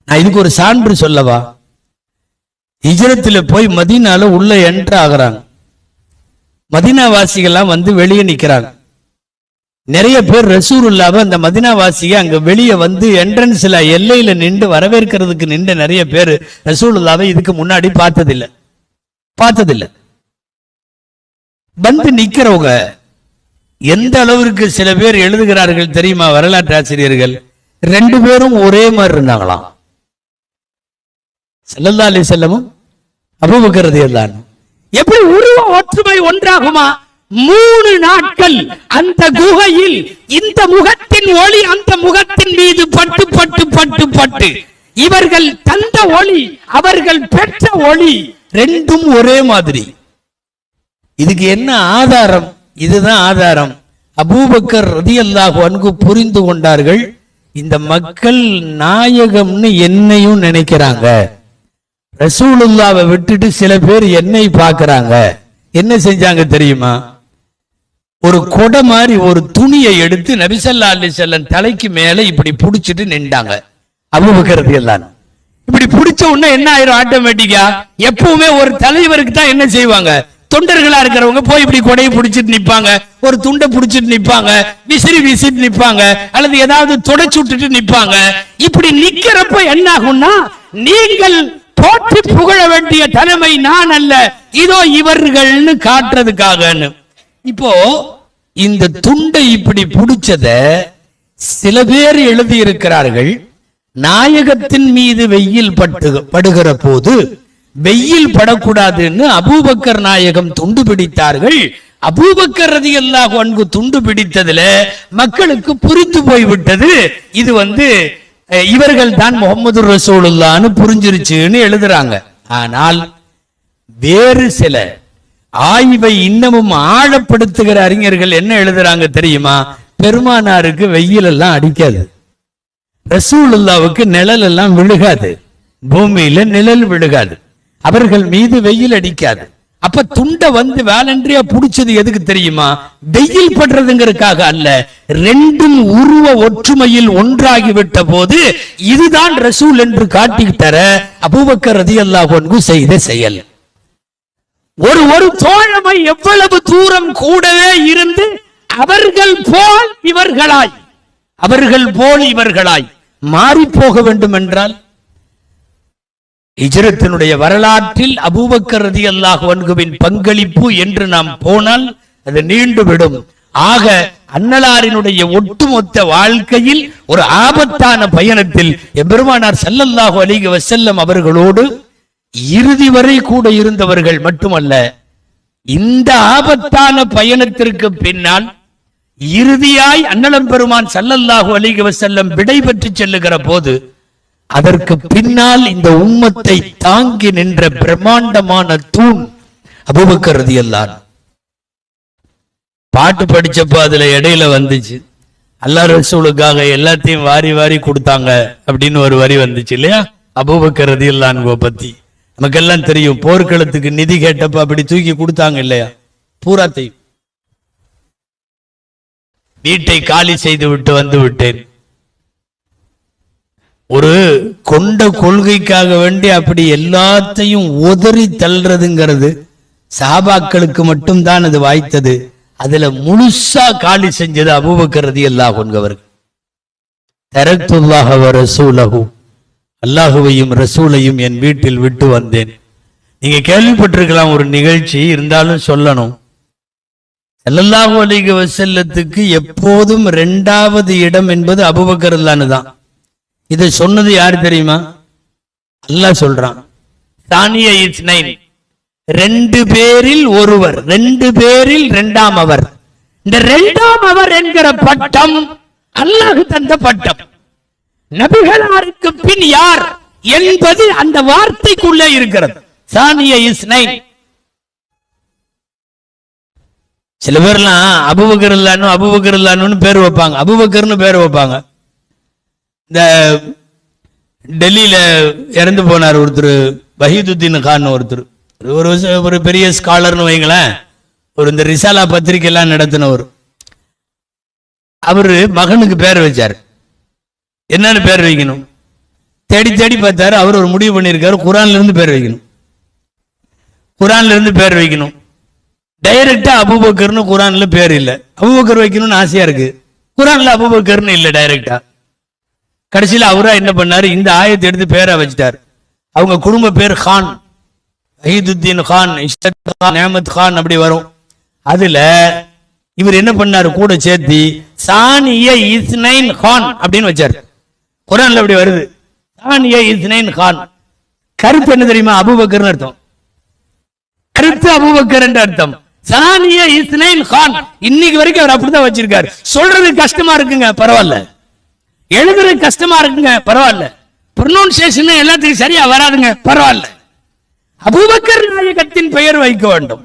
நான் இதுக்கு ஒரு சான்று சொல்லவா? ஹிஜ்ரத்துல போய் மதீனால உள்ள என்ட்ரு ஆகுறாங்க. மதீனா வாசிகள்லாம் வந்து வெளியே நிக்கிறாங்க. நிறைய பேர் ரசூலுல்லாஹ் அந்த மதீனா வாசிக அங்க வெளியே வந்து என்ட்ரன்ஸ்ல எல்லையில நின்று வரவேற்கிறதுக்கு நின்று நிறைய பேர் ரசூலுல்லாஹ்வை இதுக்கு முன்னாடி பார்த்ததில்லை. வந்து நிக்கிறவங்க எந்த அளவிற்கு சில பேர் எழுதுகிறார்கள் தெரியுமா? வரலாற்று ஆசிரியர்கள் 2 பேரும் ஒரே மாதிரி இருந்தாங்களாம். ஸல்லல்லாஹு அலைஹி வஸல்லம் அபூபக்கர் ரலியல்லாஹு அன்ஹு. எப்படி உருவ ஒற்றுமை ஒன்றாகுமா? 3 நாட்கள் அந்த குகையில் இந்த முகத்தின் ஒளி அந்த முகத்தின் மீது பட்டு பட்டு பட்டு பட்டு இவர்கள் தந்த ஒளி, அவர்கள் பெற்ற ஒளி, 2ம் ஒரே மாதிரி. இதுக்கு என்ன ஆதாரம்? இதுதான் ஆதாரம். அபூபக்கர் ரலியல்லாஹு அன்ஹு புரிந்து கொண்டார்கள், இந்த மக்கள் நாயகம்னு என்னையும் நினைக்கிறாங்க, ரசூலுல்லாஹ்வை விட்டுட்டு சில பேர் என்னை பார்க்கறாங்க. என்ன செஞ்சாங்க தெரியுமா? ஒரு கொடை மாதிரி ஒரு துணியை எடுத்து நபி ஸல்லல்லாஹு அலைஹி வஸல்லம் தலைக்கு மேல இப்படி புடிச்சிட்டு நின்றாங்க. அபூபக்கர் ரலியல்லாஹு அன்ஹு இப்படி புடிச்ச உடனே என்ன ஆயிரும்? ஆட்டோமேட்டிக்கா எப்பவுமே ஒரு தலைவருக்கு தான் என்ன செய்வாங்க? தொண்டர்களா இருக்கிறவங்க போய் இப்படி கொடையை பிடிச்சிட்டு நிப்பாங்க, ஒரு துண்டை பிடிச்சிட்டு நிப்பாங்க, விசிறி வீசிட்டு நிப்பாங்க, அல்லது ஏதாவது தொடச்சு விட்டுட்டு நிப்பாங்க. இப்படி நிக்கிறப்ப என்ன ஆகும்னா, நீங்கள் போற்றி புகழ வேண்டிய தலைமை நான் அல்ல, இதோ இவர்கள்னு காட்டுறதுக்காக. இப்போ இந்த துண்டை இப்படி பிடிச்சத சில பேர் எழுதி இருக்கிறார்கள், நாயகத்தின் மீது வெயில் படுகிற போது வெயில் படக்கூடாதுன்னு அபூபக்கர் நாயகம் துண்டு பிடித்தார்கள். அபூபக்கர் ரலியல்லாஹு அன்ஹு துண்டு பிடித்ததுல மக்களுக்கு புரிந்து போய்விட்டது, இது இவர்கள் தான் முஹம்மது ரசூலுல்லாஹ்னு புரிஞ்சிருச்சுன்னு எழுதுறாங்க. ஆனால் வேறு சில ஆய்வை இன்னமும் ஆழப்படுத்துகிற அறிஞர்கள் என்ன எழுதுறாங்க தெரியுமா? பெருமானாருக்கு வெயில் எல்லாம் அடிக்காது, ரசூலுல்லாஹ்வுக்கு நிழல் எல்லாம் விழுகாது, பூமியில நிழல் விழுகாது, அவர்கள் மீது வெயில் அடிக்காது. அப்ப துண்டை வேலன்றியா புடிச்சது எதுக்கு தெரியுமா? வெயில் படுறதுங்கிறதுக்காக அல்ல, 2ம் உருவ ஒற்றுமையில் ஒன்றாகிவிட்ட போது இதுதான் ரசூல் என்று காட்டி தர அபூபக்கர் ரலியல்லாஹு அன்ஹு செய்த செயல். ஒரு தோழமை எவ்வளவு தூரம் கூடவே இருந்து அவர்கள் போல் இவர்களாய் மாறி போக வேண்டும் என்றால், ஹிஜ்ரத்தினுடைய வரலாற்றில் அபூபக்கர் ரலியல்லாஹு அன்ஹுவின் பங்களிப்பு என்று நாம் போனால் அது நீண்டுவிடும். ஆக அன்னலாரினுடைய ஒட்டுமொத்த வாழ்க்கையில் ஒரு ஆபத்தான பயணத்தில் எம்பெருமானார் ஸல்லல்லாஹு அலைஹி வஸல்லம் அவர்களோடு இறுதி வரை கூட இருந்தவர்கள் மட்டுமல்ல, இந்த ஆபத்தான பயணத்திற்கு பின்னால் இறுதியாய் அன்னலம் பெருமான் ஸல்லல்லாஹு அலைஹி வஸல்லம் விடை பெற்று செல்லுகிற போது அதற்கு பின்னால் இந்த உம்மத்தை தாங்கி நின்ற பிரம்மாண்டமான தூண் அபூபக்கர் ரலியல்லாஹு அன்ஹு. பாட்டு படிச்சப்ப அதுல இடையில வந்துச்சு, அல்லாஹ் ரசூலுக்காக எல்லாத்தையும் வாரி வாரி கொடுத்தாங்க அப்படின்னு ஒரு வரி வந்துச்சு இல்லையா? அபூபக்கர் ரலியல்லாஹு அன்ஹு பத்தி நமக்கெல்லாம் தெரியும். போர்க்களத்துக்கு நிதி கேட்டப்ப அப்படி தூக்கி கொடுத்தாங்க இல்லையா? பூராத்தையும் வீட்டை காலி செய்து விட்டு வந்து விட்டேன், ஒரு கொண்ட கொள்கைக்காக வேண்டி அப்படி எல்லாத்தையும் உதறி தள்ளுறதுங்கிறது சஹாபாக்களுக்கு மட்டும்தான் அது வாய்த்தது. அதுல முழுசா காலி செஞ்சது அபூபக்கர் ரலியல்லாஹு அன்ஹு அவர்கள். தரக்துல்லாஹ வ ரசூலஹு, அல்லாஹுவையும் ரசூலையும் என் வீட்டில் விட்டு வந்தேன். நீங்க கேள்விப்பட்டிருக்கலாம் ஒரு நிகழ்ச்சி, இருந்தாலும் சொல்லணும். ஸல்லல்லாஹு அலைஹி வஸல்லத்துக்கு எப்போதும் 2வது இடம் என்பது அபூபக்கர் தான். இதை சொன்னது யார் தெரியுமா? அல்லாஹ் சொல்றான், தானிய இஸ்னைன், 2 பேரில் ஒருவர், 2 பேரில் 2ஆம் அவர். இந்த 2ஆம் அவர் என்கிற பட்டம் அல்லாஹ் தந்த பட்டம். நபிகளாருக்கு பின் யார் என்பது அந்த வார்த்தைக்குள்ளே இருக்கிறது. தானிய இஸ்னைன். சில பேர்லாம் அபூபக்கர் அபூபக்கர் பேர் வைப்பாங்க, அபூபக்கர்னு பேர் வைப்பாங்க. இந்த டெல்லியில இறந்து போனார் ஒருத்தர், வஹீதுத்தீன் கான் ஒருத்தர், ஒரு பெரிய ஸ்காலர்னு வைங்களேன், ஒரு இந்த ரிசாலா பத்திரிகை எல்லாம் நடத்தினவர். அவரு மகனுக்கு பேர் வச்சார். என்னன்னு பேர் வைக்கணும் தேடி தேடி பார்த்தாரு. அவர் ஒரு முடிவு பண்ணியிருக்காரு, குரான்ல இருந்து பேர் வைக்கணும், குரான்ல இருந்து பேர் வைக்கணும். டைரக்டா அபூபக்கர்னு குரான்ல பேர் இல்ல, அபூபக்கர் வைக்கணும்னு ஆசையா இருக்கு, குரான்ல அபூபக்கர்னு இல்ல டைரக்டா. கடைசியில் அவரா என்ன பண்ணாரு, இந்த ஆயத்தை எடுத்து பேரா வச்சுட்டார். அவங்க குடும்ப பேர் கான், வஹீதுத்தீன் கான், இஷ்ரத் கான், நேமத் கான் அப்படி வரும். அதுல இவர் என்ன பண்ணாரு, கூட சேர்த்தி சானிய இஸ்னைன் கான் அப்படின்னு வச்சார். குரான்ல அப்படி வருது, சானிய இஸ்னைன் கான். கருத்து என்ன தெரியுமா? அபூபக்கர்னு அர்த்தம். கருத்து அபூபக்கர் என்ற அர்த்தம். சானிய இஸ்னைன் கான். இன்னைக்கு வரைக்கும் அவர் அப்படிதான் வச்சிருக்காரு. சொல்றது கஷ்டமா இருக்குங்க, பரவாயில்ல. எழுதுறது கஷ்டமா இருக்குங்க, பரவாயில்ல. ப்ரொனவுன்சியேஷன் எல்லாத்துக்கும் சரியா வராதுங்க, பரவாயில்ல. அபூபக்கர் நாயகத்தின் பெயர் வைக்க வேண்டும்.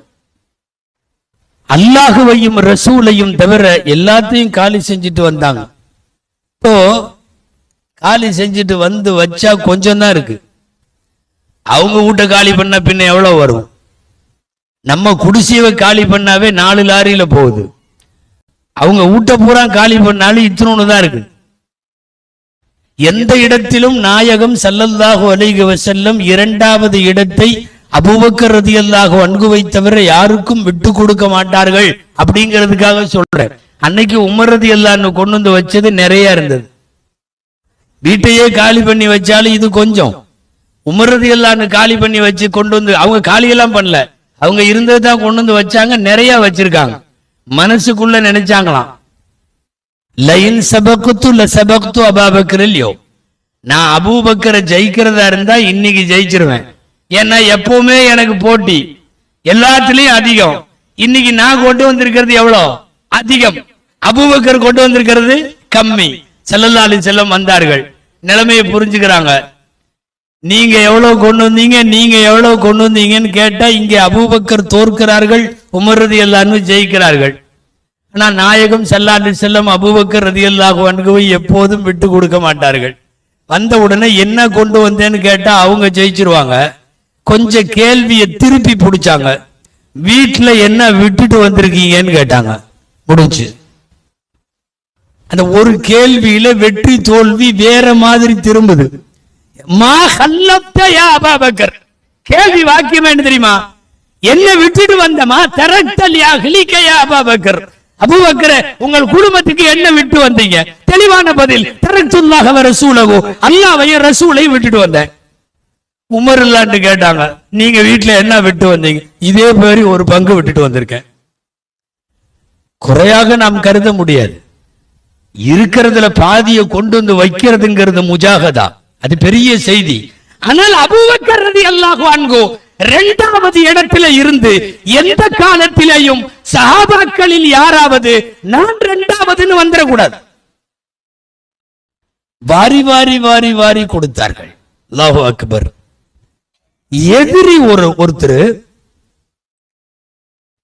அல்லாஹுவையும் ரசூலையும் தவிர எல்லாத்தையும் காலி செஞ்சுட்டு வந்தாங்க. இப்போ காலி செஞ்சுட்டு வந்து வச்சா கொஞ்சம் தான் இருக்கு. அவங்க வீட்டை காலி பண்ண பின்ன எவ்வளவு வரும்? நம்ம குடிசையை காலி பண்ணாவே 4 லாரியில போகுது. அவங்க வீட்டை பூரா காலி பண்ணாலும் இத்தனோன்னு தான் இருக்கு. எந்த இடத்திலும் நாயகம் ஸல்லல்லாஹு அலைஹி வஸல்லம் 2வது இடத்தை அபூபக்கர் ரலியல்லாஹு அன்ஹுவை தவிர யாருக்கும் விட்டு கொடுக்க மாட்டார்கள் அப்படிங்கிறதுக்காக சொல்றேன். அன்னைக்கு உமர் ரலியல்லாஹு அன்ஹு கொண்டு வந்து வச்சது நிறைய இருந்தது. வீட்டையே காலி பண்ணி வச்சாலும் இது கொஞ்சம். உமர் ரலியல்லாஹு அன்ஹு காலி பண்ணி வச்சு கொண்டு வந்து, அவங்க காலியெல்லாம் பண்ணல, அவங்க இருந்தது தான் கொண்டு வந்து வச்சாங்க, நிறைய வச்சிருக்காங்க. மனசுக்குள்ள நினைச்சாங்களாம், லைன் சபக்து லசபக்து அபூபக்கர் இல்லையோ, நான் அபூபக்கரை ஜெயிக்கிறதா இருந்தா இன்னைக்கு ஜெயிச்சிருவேன். ஏன்னா எப்பவுமே எனக்கு போட்டி எல்லாத்துலயும் அதிகம். இன்னைக்கு நான் கொண்டு வந்திருக்கிறது எவ்வளோ அதிகம், அபூபக்கர் கொண்டு வந்திருக்கிறது கம்மி. ஸல்லல்லாஹு அலைஹி வஸல்லம் வந்தார்கள், நிலைமையை புரிஞ்சுக்கிறாங்க. நீங்க எவ்வளவு கொண்டு வந்தீங்க, நீங்க எவ்வளவு கொண்டு வந்தீங்கன்னு கேட்டா இங்கே அபூபக்கர் தோற்கிறார்கள், உமர் ரலியல்லாஹு அன்ஹு ஜெயிக்கிறார்கள். ஆனா நாயகம் ஸல்லல்லாஹு அலைஹி வஸல்லம் அபூபக்கர் ரலியல்லாஹு அன்ஹுவை எப்போதும் விட்டு கொடுக்க மாட்டார்கள். வந்த உடனே என்ன கொண்டு வந்தேன்னு கேட்டா அவங்க ஜெயிச்சிருவாங்க. கொஞ்சம் கேள்வியை திருப்பி பிடிச்சாங்க, வீட்டுல என்ன விட்டுட்டு வந்திருக்கீங்கன்னு கேட்டாங்க, முடிஞ்சு. அந்த ஒரு கேள்வியில வெற்றி தோல்வி வேற மாதிரி திரும்புது. மா ஹல்லப்த யா அபூபக்கர், கேள்வி வாக்கியம் என்ன தெரியுமா? என்ன விட்டுட்டு வந்தமா தரக்தல் யா ஹிலிக யா அபூபக்கர், அபூபக்கர் உங்கள் குடும்பத்துக்கு என்ன விட்டு வந்தீங்க? தெளிவான பதில், தரக்துல்லாஹ வ ரசூலஹு, அல்லாஹ்வையும் ரசூலையும் விட்டுட்டு வந்தேன். உமர் இல்லான்னு கேட்டாங்க, நீங்க வீட்டுல என்ன விட்டு வந்தீங்க? இதே மாதிரி ஒரு பங்கு விட்டுட்டு வந்திருக்கேன். குறையாக நாம் கருத முடியாது. இருக்கிறதுல பாதியை கொண்டு வந்து வைக்கிறதுங்கிறது முஜாஹதா, அது பெரிய செய்தி. ஆனால் அபூபக்கர் ரலியல்லாஹு அன்ஹு 2வது இடத்துல இருந்து எந்த காலத்திலேயும் சஹாபாக்களில் யாராவது நான் 2வதுன்னு வந்துடக்கூடாது. வாரி வாரி வாரி வாரி கொடுத்தார்கள். அல்லாஹு அக்பர். எதிரி ஒருத்தர்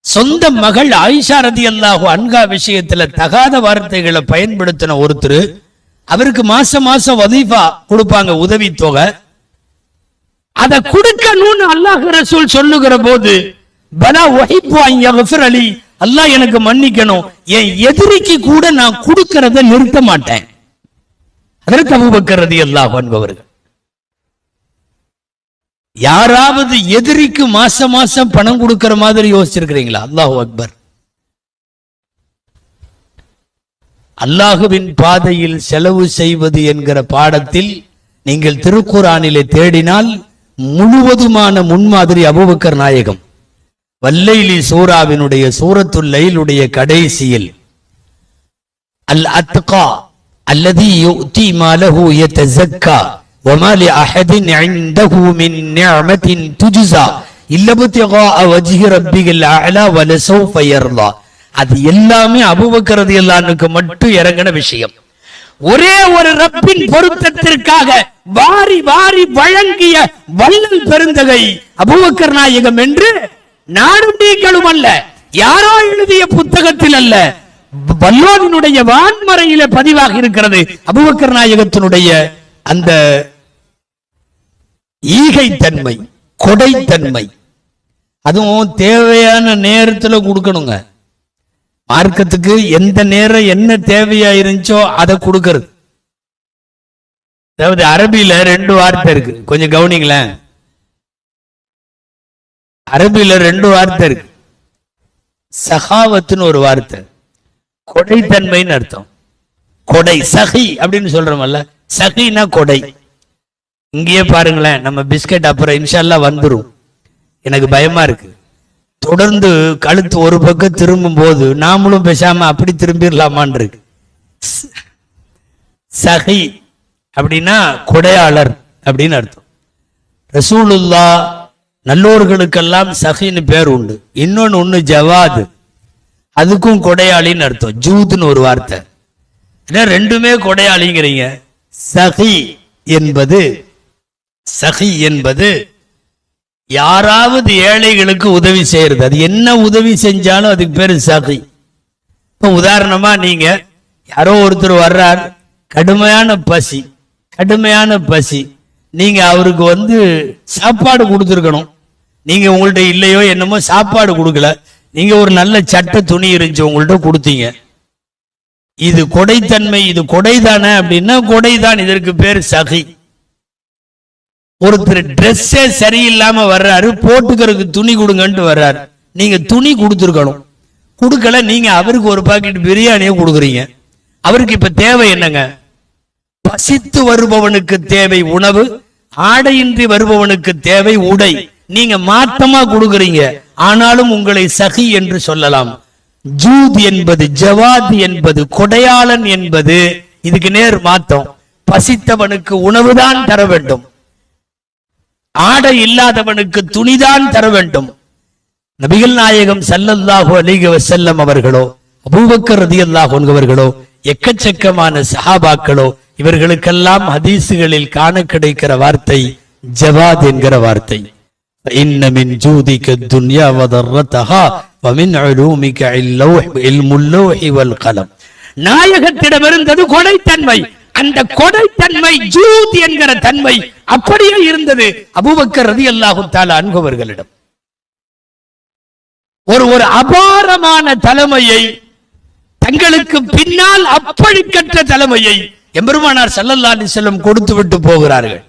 சொந்த மகள் ஆயிஷா ரலியல்லாஹு அன்ஹா விஷயத்துல தகாத வார்த்தைகளை பயன்படுத்தின ஒருத்தர், அவருக்கு மாசம் மாசம் வதீஃபா கொடுப்பாங்க, உதவி தொகை. அதை கொடுக்கணும்னு அல்லாஹ் ரசூல் சொல்லுகிற போது, பலா வஹிப்பு அன் யக்ஃபிர் அலி, அல்லாஹ் எனக்கு மன்னிக்கணும், என் எதிரிக்கு கூட நான் கொடுக்கறத நிறுத்த மாட்டேன். அதற்கு அபூபக்கர் ரலியல்லாஹு அன்ஹு அவர்கள். யாராவது எதிரிக்கு மாசம் மாசம் பணம் கொடுக்கிற மாதிரி யோசிச்சிருக்கிறீங்களா? அல்லாஹு அக்பர். அல்லாஹுவின் பாதையில் செலவு செய்வது என்கிற பாடத்தில் நீங்கள் திருக்குர்ஆனிலே தேடினால் முழுவதுமான முன்மாதிரி அபூபக்கர் நாயகம். வல்லைலி சூராவினுடைய சூரத்துல் லைலுடைய கடைசியில் அல் அத்கா அல்லதி யுதி மாலஹு யதஸக்கா வமா லிஅஹதின் இன்தஹு மின் நிஅமத்தின் துஜ்ஸா இல்லபதிகா வஜ்ஹி ரப்பில் அலா வலஸௌஃப யர்லா. அது எல்லாமே அபூபக்கர் ரலியல்லாஹு அன்ஹுக்கு மட்டும் இறங்கின விஷயம். ஒரே ஒரு ரப்பின் பொருத்தத்திற்காக வாரி வாரி வழங்கிய வல்லல் பெருந்தகை அபூபக்கர் நாயகம் என்று நாடும் நீங்களும் அல்ல, யாரோ எழுதிய புத்தகத்தில் அல்ல, வல்லோரினுடைய வான்மறையில பதிவாக இருக்கிறது. அபூபக்கர் நாயகத்தினுடைய அந்த ஈகை தன்மை, கொடைத்தன்மை, அதுவும் தேவையான நேரத்துல கொடுக்கணுங்க. மார்க்கத்துக்கு எந்த நேரம் என்ன தேவையா இருந்துச்சோ அதை கொடுக்கிறது. அதாவது அரபியில 2 வார்த்தை இருக்கு, கொஞ்சம் கவனிங்களேன். அரபியில 2 வார்த்தை இருக்கு. சகாவத்துன்னு ஒரு வார்த்தை, கொடைத்தன்மைன்னு அர்த்தம். கொடை சஹி அப்படின்னு சொல்றோம்ல, சஹினா கொடை. இங்கேயே பாருங்களேன், நம்ம பிஸ்கட் அப்புறம் இன்ஷா அல்லாஹ் வந்துரும். எனக்கு பயமா இருக்கு. தொடர்ந்து கழுத்து ஒரு பக்கம் திரும்பும் போது நாமளும் பேசாம அப்படி திரும்பிடலாமான் இருக்கு. சஹி அப்படின்னா கொடையாளர் அப்படின்னு அர்த்தம். ரசூலுல்லாஹ் நல்லோர்களுக்கெல்லாம் சஹின்னு பேர் உண்டு. இன்னொன்னு ஜவாது, அதுக்கும் கொடையாளின்னு அர்த்தம். ஜூத்னு ஒரு வார்த்தை. ரெண்டுமே கொடையாளிங்கிறீங்க. சஹி என்பது யாராவது ஏழைகளுக்கு உதவி செய்யறது. அது என்ன உதவி செஞ்சாலும் அதுக்கு பேரு சஹி. இப்ப உதாரணமா நீங்க யாரோ ஒருத்தர் வர்றார், கடுமையான பசி, நீங்க அவருக்கு சாப்பாடு கொடுத்துருக்கணும். நீங்க உங்கள்ட்ட இல்லையோ என்னமோ சாப்பாடு கொடுக்கல, நீங்க ஒரு நல்ல சட்டை துணி இருந்துச்சு உங்கள்ட்ட கொடுத்தீங்க. இது கொடைத்தன்மை, இது கொடைதானே அப்படின்னா கொடைதான், இதற்கு பேர் சஹி. ஒருத்தர் ட்ரெஸ்ஸே சரியில்லாம வர்றாரு, போட்டுக்கிறதுக்கு துணி கொடுங்கன்ட்டு வர்றாரு, நீங்க துணி கொடுத்துருக்கணும், கொடுக்கல, நீங்க அவருக்கு ஒரு பாக்கெட் பிரியாணியை கொடுக்குறீங்க. அவருக்கு இப்ப தேவை என்னங்க? பசித்து வருபவனுக்கு தேவை உணவு, ஆடையின்றி வருபவனுக்கு தேவை உடை. நீங்க மாத்தமா கொடுக்குறீங்க, ஆனாலும் உங்களை சஹி என்று சொல்லலாம். ஜூத் என்பது, ஜவாத் என்பது, கொடையாளன் என்பது இதுக்கு நேர் மாத்தம். பசித்தவனுக்கு உணவுதான் தர வேண்டும், ஆடை இல்லாதவனுக்கு துணிதான் தர வேண்டும். நபிகள் நாயகம் ஸல்லல்லாஹு அலைஹி வஸல்லம் அவர்களோ, அபூபக்கர் ரலியல்லாஹு அன்ஹு அவர்களோ, எக்கச்சக்கமான சஹாபாக்களோ, இவர்களுக்கெல்லாம் ஹதீசுகளில் காண கிடைக்கிற வார்த்தை ஜவாத் என்கிற வார்த்தை. இன்ன மின் ஜூதிக துன்யா வதர்ரதஹா வமின் உலூமிக இல்முல் லௌஹி வல் கலம். நாயகத்திடமிருந்தது கொடைத்தன்மை. அந்த கொடைத்தன்மை, ஜூத் என்கிற தன்மை அப்படியே இருந்தது அபூபக்கர் ரலியல்லாஹு தஆலா அன்ஹு அவர்களிடம். ஒரு அபாரமான தலைமையை, தங்களுக்கு பின்னால் அப்படிக்கற்ற தலைமையை எம்பெருமானார் ஸல்லல்லாஹு அலைஹி வஸல்லம் கொடுத்து விட்டு போகிறார்கள்.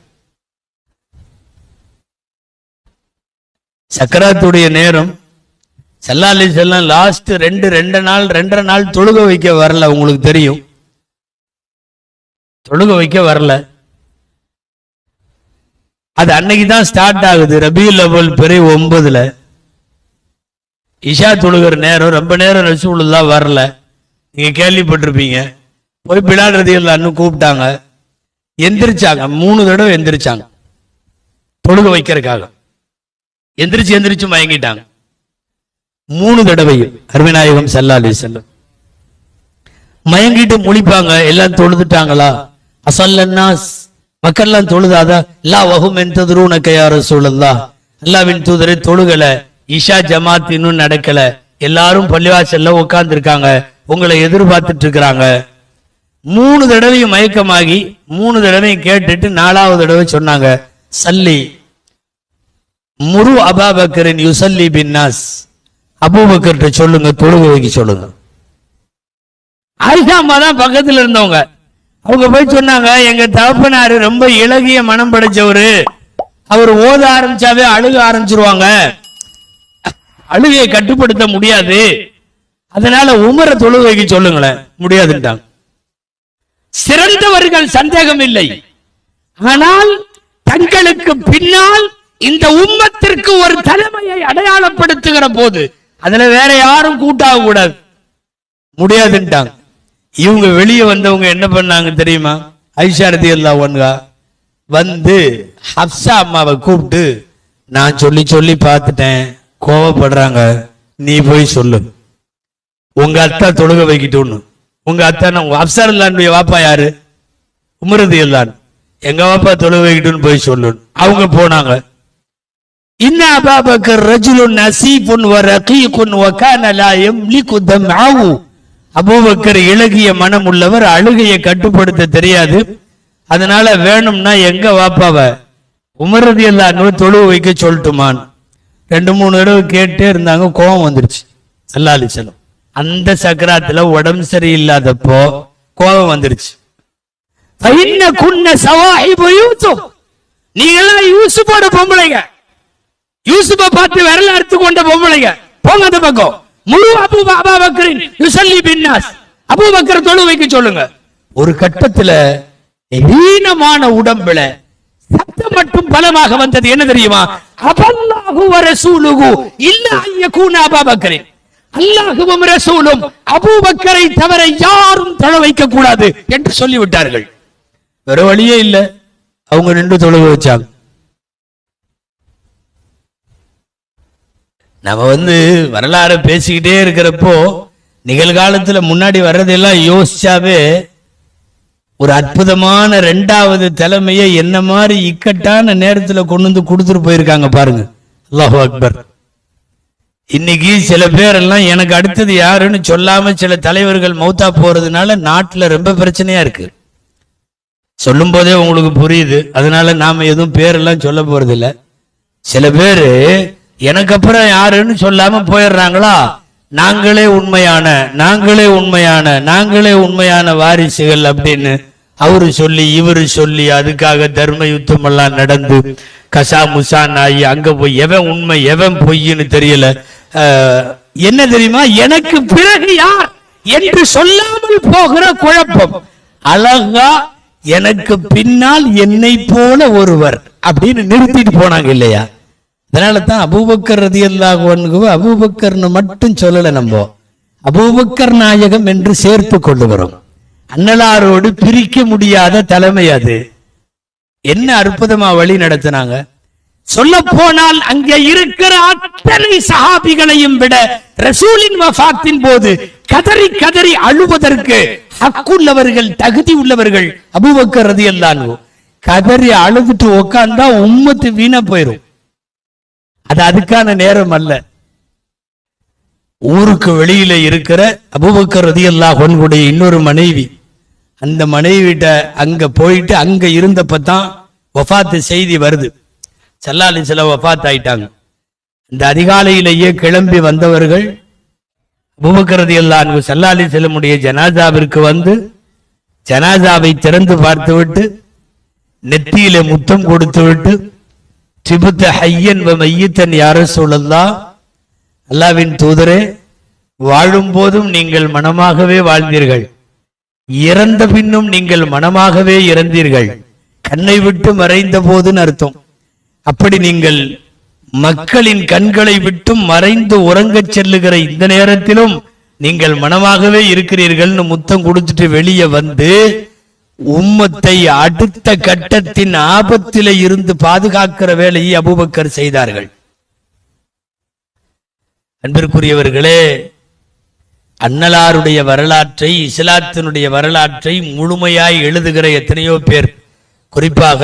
சக்கராத்துடைய நேரம் ஸல்லல்லாஹு அலைஹி வஸல்லம் லாஸ்ட் 2 நாள் தொழுக வைக்க வரல. உங்களுக்கு தெரியும், தொழுக வைக்க வரல. அது அன்னைக்குதான் ஸ்டார்ட் ஆகுது. ரபியுல் அவ்வல் பிறை 9 இஷா தொழுகிற நேரம். ரொம்ப நேரம் ரசூலுல்லாஹ் வரல, நீங்க கேள்விப்பட்டிருப்பீங்க. போய் பிலால் ரலியல்லாஹு அன்ஹு கூப்பிட்டாங்க, எந்திரிச்சாங்க. 3 தடவை எந்திரிச்சாங்க தொழுக வைக்கிறதுக்காக. எந்திரிச்சு மயங்கிட்டாங்க 3 தடவையும். அருமைநாயகம் ஸல்லல்லாஹு அலைஹி வஸல்லம் மயங்கிட்டு முழிப்பாங்க. எல்லாம் தொழுதுட்டாங்களா? அஸல்லன்னாஸ், மக்கள்லாம் தொழுதாதா? லா வஹும் யன்ததுரூனக யா ரசூலல்லாஹ், அல்லாஹ்வின் தூதரே தொழுகல, இஷா ஜமாத் இன்னும் நடக்கல, எல்லாரும் பள்ளிவாசல்ல உட்கார்ந்து இருக்காங்க, உங்களை எதிர்பார்த்துட்டு இருக்கிறாங்க. 3 தடவையும் மயக்கமாகி 3 தடவையும் கேட்டுட்டு 4வது தடவை சொன்னாங்க, சல்லி முரு அபூபக்கரின் யுஸல்லி பின்னாஸ், அபூபக்கர்ட்ட சொல்லுங்க, தொழுக வைக்க சொல்லுங்க. ஆயிஷா அம்மா தான் பக்கத்துல இருந்தவங்க. அவங்க போய் சொன்னாங்க, எங்க தகப்பனாரு ரொம்ப இளகிய மனம் படைச்சவரு, அவர் ஓத ஆரம்பிச்சாவே அழுக ஆரம்பிச்சிருவாங்க, அழுகையை கட்டுப்படுத்த முடியாது, அதனால உமரை தொழுகைக்கு சொல்லுங்களேன். முடியாதுட்டாங்க. சிறந்தவர்கள் சந்தேகம் இல்லை, ஆனால் தங்களுக்கு பின்னால் இந்த உம்மத்திற்கு ஒரு தலைமையை அடையாளப்படுத்துகிற போது அதுல வேற யாரும் கூட்டாக கூடாது, முடியாதுட்டாங்க. இவங்க வெளியே வந்தவங்க என்ன பண்ணாங்க தெரியுமா? ஆயிஷா ரலியல்லாஹு அன்ஹா வந்து ஹப்ஸா அம்மாவை கூப்பிட்டு, நான் சொல்லி சொல்லி பார்த்துட்டேன், கோவப்படுறாங்க, நீ போய் சொல்லு, உங்க அத்தா தொழுக வைக்கிட்டோன்னு. உங்க அத்தா ஹப்ஸா ரலியல்லாஹு வாப்பா யாரு? உமர் ரலியல்லாஹு, எங்க வாப்பா தொழுக வைக்கிட்டோன்னு போய் சொல்லு. அவங்க போனாங்க. இன்ன அபூபக்கர் ரஜுலுன் நஸீஃபுன் வ ரகீகுன் வ கான லா யம்லிகு தம்அஹு. அபூபக்கர் இளகிய மனம் உள்ளவர், அழுகையை கட்டுப்படுத்த தெரியாது, அதனால வேணும்னா எங்க வாப்பாவை உமர் ரலியல்லாஹு அன்ஹு தொழுக வைக்க சொல்லட்டுமான். 2-3 தடவை கேட்டே இருந்தாங்க, கோபம் வந்துருச்சு ஸல்லல்லாஹு அலைஹி வஸல்லம். அந்த சக்கராத்துல உடம்பு சரியில்லாதப்போ கோபம் வந்துருச்சு. ஃபைன்ன குன்ன ஸவாஹிபு யூசுப், நீங்களாம் யூசுஃபோட பொம்பளைங்க, யூசுஃபை பார்த்து விரல அறுத்து கொண்ட பொம்பளைங்க, போங்க அந்த பக்கம். முழு அபூபக்கரின் யுஸல்லி பின்னாஸ், அபூபக்கர் தொழு வைக்க சொல்லுங்க. ஒரு கட்டத்துல ஹீனமான உடம்புல சத்தம் மட்டும் பலமாக வந்தது. என்ன தெரியுமா? அபல்லாஹு வ ரசூலுஹு இல்லா அய்யகூன அபூபக்கரின், அல்லாஹ்வும் ரசூலும் அபூபக்கரை தவிர யாரும் தொழ வைக்க கூடாது என்று சொல்லிவிட்டார்கள். வேற வழியே இல்ல, அவங்க நின்று தொழுக வச்சாங்க. நம்ம வரலாறு பேசிக்கிட்டே இருக்கிறப்போ நிகழ்காலத்துல முன்னாடி வர்றதெல்லாம் யோசிச்சாவே ஒரு அற்புதமான 2வது தலைமையை என்ன மாதிரி இக்கட்டான நேரத்துல கொண்டு வந்து கொடுத்துட்டு போயிருக்காங்க பாருங்க. அல்லாஹு அக்பர். இன்னைக்கு சில பேர் எல்லாம் எனக்கு அடுத்தது யாருன்னு சொல்லாம சில தலைவர்கள் மௌத்தா போறதுனால நாட்டுல ரொம்ப பிரச்சனையா இருக்கு. சொல்லும் போதே உங்களுக்கு புரியுது, அதனால நாம எதுவும் பேரெல்லாம் சொல்ல போறது இல்ல. சில பேரு எனக்கு அப்புறம் யாருன்னு சொல்லாம போயிடுறாங்களா, நாங்களே உண்மையான வாரிசுகள் அப்படின்னு அவரு சொல்லி இவரு சொல்லி அதுக்காக தர்ம யுத்தம் எல்லாம் நடந்து கசா முசான் ஆகி அங்க போய் எவன் உண்மை எவன் பொய்ன்னு தெரியல. என்ன தெரியுமா, எனக்கு பிறகு யார் என்று சொல்லாமல் போகிற குழப்பம். அழகா எனக்கு பின்னால் என்னை போல ஒருவர் அப்படின்னு நிறுத்திட்டு போனாங்க இல்லையா? அதனால தான் அபூபக்கர் ரலியல்லாஹு அன்ஹு அபூபக்கர்னு மட்டும் சொல்லல, நம்ம அபூபக்கர் நாயகம் என்று சேர்த்து கொள்ளுகிறோம். அன்னலாரோடு பிரிக்க முடியாத தலைமை அது. என்ன அற்புதமா வழி நடத்தினாங்க. சொல்ல போனால் அங்கே இருக்கிற அத்தனை சஹாபிகளையும் விட ரசூலின் வஃபாத்தின் போது கதறி கதறி அழுவதற்கு ஹக்குள்ளவர்கள், தகுதி உள்ளவர்கள் அபூபக்கர் ரலியல்லாஹு அன்ஹு. கதறி அழுதுட்டு உட்கார்ந்தா உம்மத்து வீணா போயிரும். அது அதுக்கான நேரம் அல்ல. ஊருக்கு வெளியில இருக்கிற அபூபக்கர் ரலியல்லாஹு அன்ஹுடைய இன்னொரு மனைவி, அந்த மனைவிட்ட அங்க போயிட்டு அங்க இருந்தப்பதான் வஃபாத்து செய்தி வருது. ஸல்லல்லாஹு அலைஹி வஸல்லம் வஃபாத் ஆயிட்டாங்க. இந்த அதிகாலையிலேயே கிளம்பி வந்தவர்கள் அபூபக்கர் ரலியல்லாஹு அன்ஹு ஸல்லல்லாஹு அலைஹி வஸல்லமுடைய ஜனாசாவிற்கு வந்து ஜனாசாவை திறந்து பார்த்துவிட்டு நெத்தியில முத்தம் கொடுத்துவிட்டு, திபுத்த ஹய்யன் வ மையித்தன் யா ரசூலல்லாஹ், அல்லாஹ்வின் தூதரே, வாழும் போதும் நீங்கள் மனமாகவே வாழ்ந்தீர்கள், இறந்த பின்னும் நீங்கள் மனமாகவே இறந்தீர்கள், கண்ணை விட்டு மறைந்த போதுன்னு அர்த்தம். அப்படி நீங்கள் மக்களின் கண்களை விட்டும் மறைந்து உறங்கச் செல்லுகிற இந்த நேரத்திலும் நீங்கள் மனமாகவே இருக்கிறீர்கள்னு முத்தம் கொடுத்துட்டு வெளியே வந்து உம்மத்தை அடுத்த கட்டத்தின் ஆபத்தில இருந்து பாதுகாக்கிற வேலையை அபூபக்கர் செய்தார்கள். அன்பிற்குரியவர்களே, அன்னலாருடைய வரலாற்றை, இஸ்லாத்தினுடைய வரலாற்றை முழுமையாய் எழுதுகிற எத்தனையோ பேர், குறிப்பாக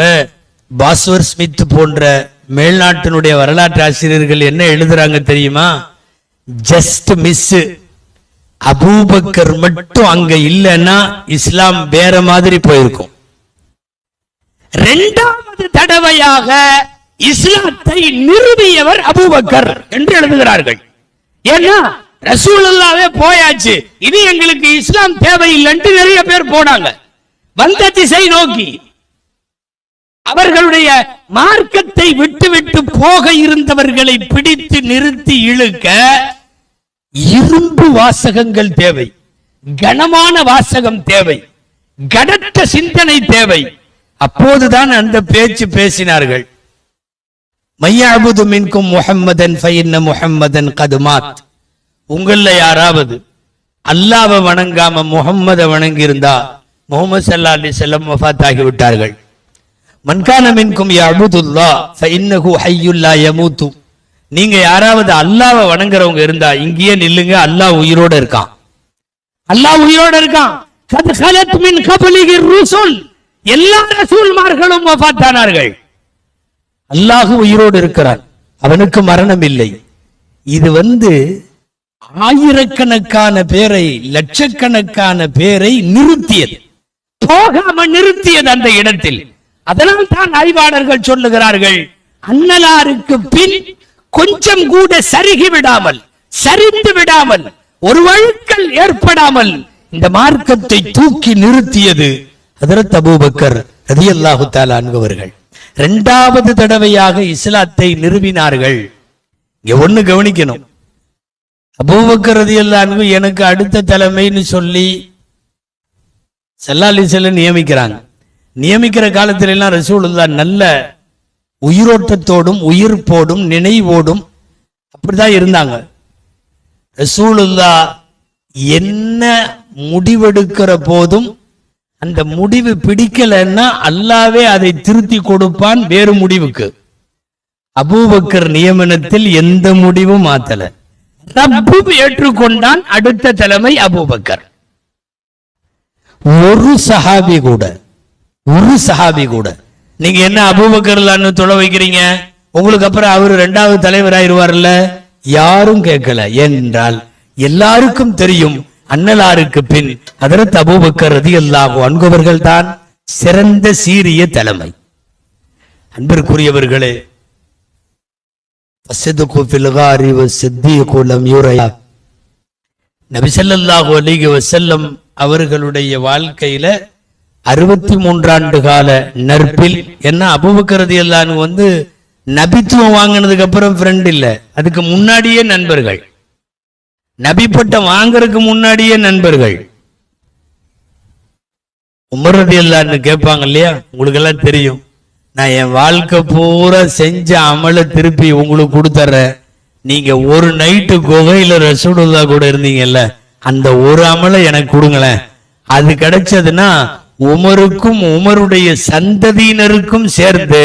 பாஸ்வர் ஸ்மித் போன்ற மேல்நாட்டினுடைய வரலாற்று ஆசிரியர்கள் என்ன எழுதுறாங்க தெரியுமா? ஜஸ்ட் மிஸ், அபூபக்கர் மட்டும் அங்க இல்லைன்னா இஸ்லாம் வேற மாதிரி போயிருக்கும். 2வது தடவையாக இஸ்லாத்தை நிறுவியவர் அபூபக்கர் என்று எழுதுகிறார்கள். ஏன்னா ரசூலுல்லாஹ்வே போயாச்சு, இது எங்களுக்கு இஸ்லாம் தேவையில்லைன்னு நிறைய பேர் போனாங்க. வந்த திசை நோக்கி. அவர்களுடைய மார்க்கத்தை விட்டுவிட்டு போக இருந்தவர்களை பிடித்து நிறுத்தி இழுக்க இரும்பு வாசகங்கள் தேவை, கனமான வாசகம் தேவை, கடத்த சிந்தனை தேவை. அப்போதுதான் அந்த பேச்சு பேசினார்கள். மையஅபுது மின்கும் முஹம்மதன் ஃபஇன்ன முஹம்மதன் கத் மாத். உங்கள யாராவது அல்லாஹ்வை வணங்காம முஹம்மதை வணங்கி இருந்தா முஹம்மது ஸல்லல்லாஹு அலைஹி வஸல்லம் வஃபாத் ஆகி விட்டார்கள். மன்கான மின்கும் யஅபுதுல்லாஹ் ஃபஇன்னஹு ஹய்யுல் லா யமூது. நீங்க யாராவது அல்லாஹ்வை வணங்குறவங்க இருந்தா இங்கேயே நில்லுங்க, அல்லாஹ் உயிரோட இருக்கான். அல்லாஹ் உயிரோட இருக்கான். கத் கலத் மின் கப்லிஹி ருசுல். எல்லா ரசூல்மார்களும் வஃபாத் ஆனார்கள். அல்லாஹ் உயிரோடு இருக்கிறான், அவனுக்கு மரணம் இல்லை. இது ஆயிரக்கணக்கான பேரை, லட்சக்கணக்கான பேரை நிறுத்தியது, போகாம நிறுத்தியது அந்த இடத்தில். அதனால் தான் ஆய்வாளர்கள் சொல்லுகிறார்கள், அன்னலாருக்கு பின் கொஞ்சம் கூட சருகி விடாமல், சரிந்து விடாமல், ஒரு வழுக்கல் ஏற்படாமல் இந்த மார்க்கத்தை தூக்கி நிறுத்தியது ஹஜ்ரத் அபூபக்கர் ரலியல்லாஹு தஆலா அன்ஹு அவர்கள். இரண்டாவது தடவையாக இஸ்லாத்தை நிறுவினார்கள். இங்க ஒண்ணு கவனிக்கணும், அபூபக்கர் ரலியல்லாஹு அன்ஹு எனக்கு அடுத்த தலைமைன்னு சொல்லி ஸல்லல்லாஹு அலைஹி வஸல்லம் நியமிக்கிறாங்க. நியமிக்கிற காலத்துல எல்லாம் ரசூலுல்லாஹ் நல்ல உயிரோட்டத்தோடும் உயிர்ப்போடும் நினைவோடும் அப்படிதான் இருந்தாங்க. ரசூலுல்லாஹ் என்ன முடிவெடுக்கிற போதும் அந்த முடிவு பிடிக்கலன்னா அல்லாவே அதை திருத்தி கொடுப்பான் வேறு முடிவுக்கு. அபூபக்கர் நியமனத்தில் எந்த முடிவும் மாத்தல, ரப்பு ஏற்றுக்கொண்டான். அடுத்த தலைமை அபூபக்கர். ஒரு சஹாபி கூட நீங்க என்ன அபூபக்கர்லான்னு தொலை வைக்கிறீங்க, உங்களுக்கு அப்புறம் அவரு இரண்டாவது தலைவராயிருவார்ல, யாரும் கேட்கல. என்றால் எல்லாருக்கும் தெரியும், அன்னலாருக்கு பின் ஹஜ்ரத் அபூபக்கர் ரலியல்லாஹு அன்ஹு அவர்கள் தான் சிறந்த சீரிய தலைமை. அன்பிற்குரியவர்களே, நபி ஸல்லல்லாஹு அலைஹி வஸல்லம் அவர்களுடைய வாழ்க்கையில 63 ஆண்டு கால நற்பில் என்ன அபூபக்கர் ரலியல்லாஹு அன்ஹு நபித்துவம் வாங்கினதுக்கு அப்புறம் ஃப்ரெண்ட் இல்ல, அதுக்கு முன்னாடியே நண்பர்கள். நபி பட்டம் வாங்கறதுக்கு முன்னாடியே நண்பர்கள். உமர் ரலியல்லாஹு அன்ஹு கேட்பாங்க இல்லையா, உங்களுக்கு எல்லாம் தெரியும், நான் என் வாழ்க்கை பூரா செஞ்ச அமலை திருப்பி உங்களுக்கு கொடுத்துறேன், நீங்க ஒரு நைட்டு குகையில ரசூலுல்லாஹ் கூட இருந்தீங்கல்ல, அந்த ஒரு அமலை எனக்கு கொடுங்களேன். அது கிடைச்சதுன்னா உமருக்கும் உமருடைய சந்ததியினருக்கும் சேர்ந்து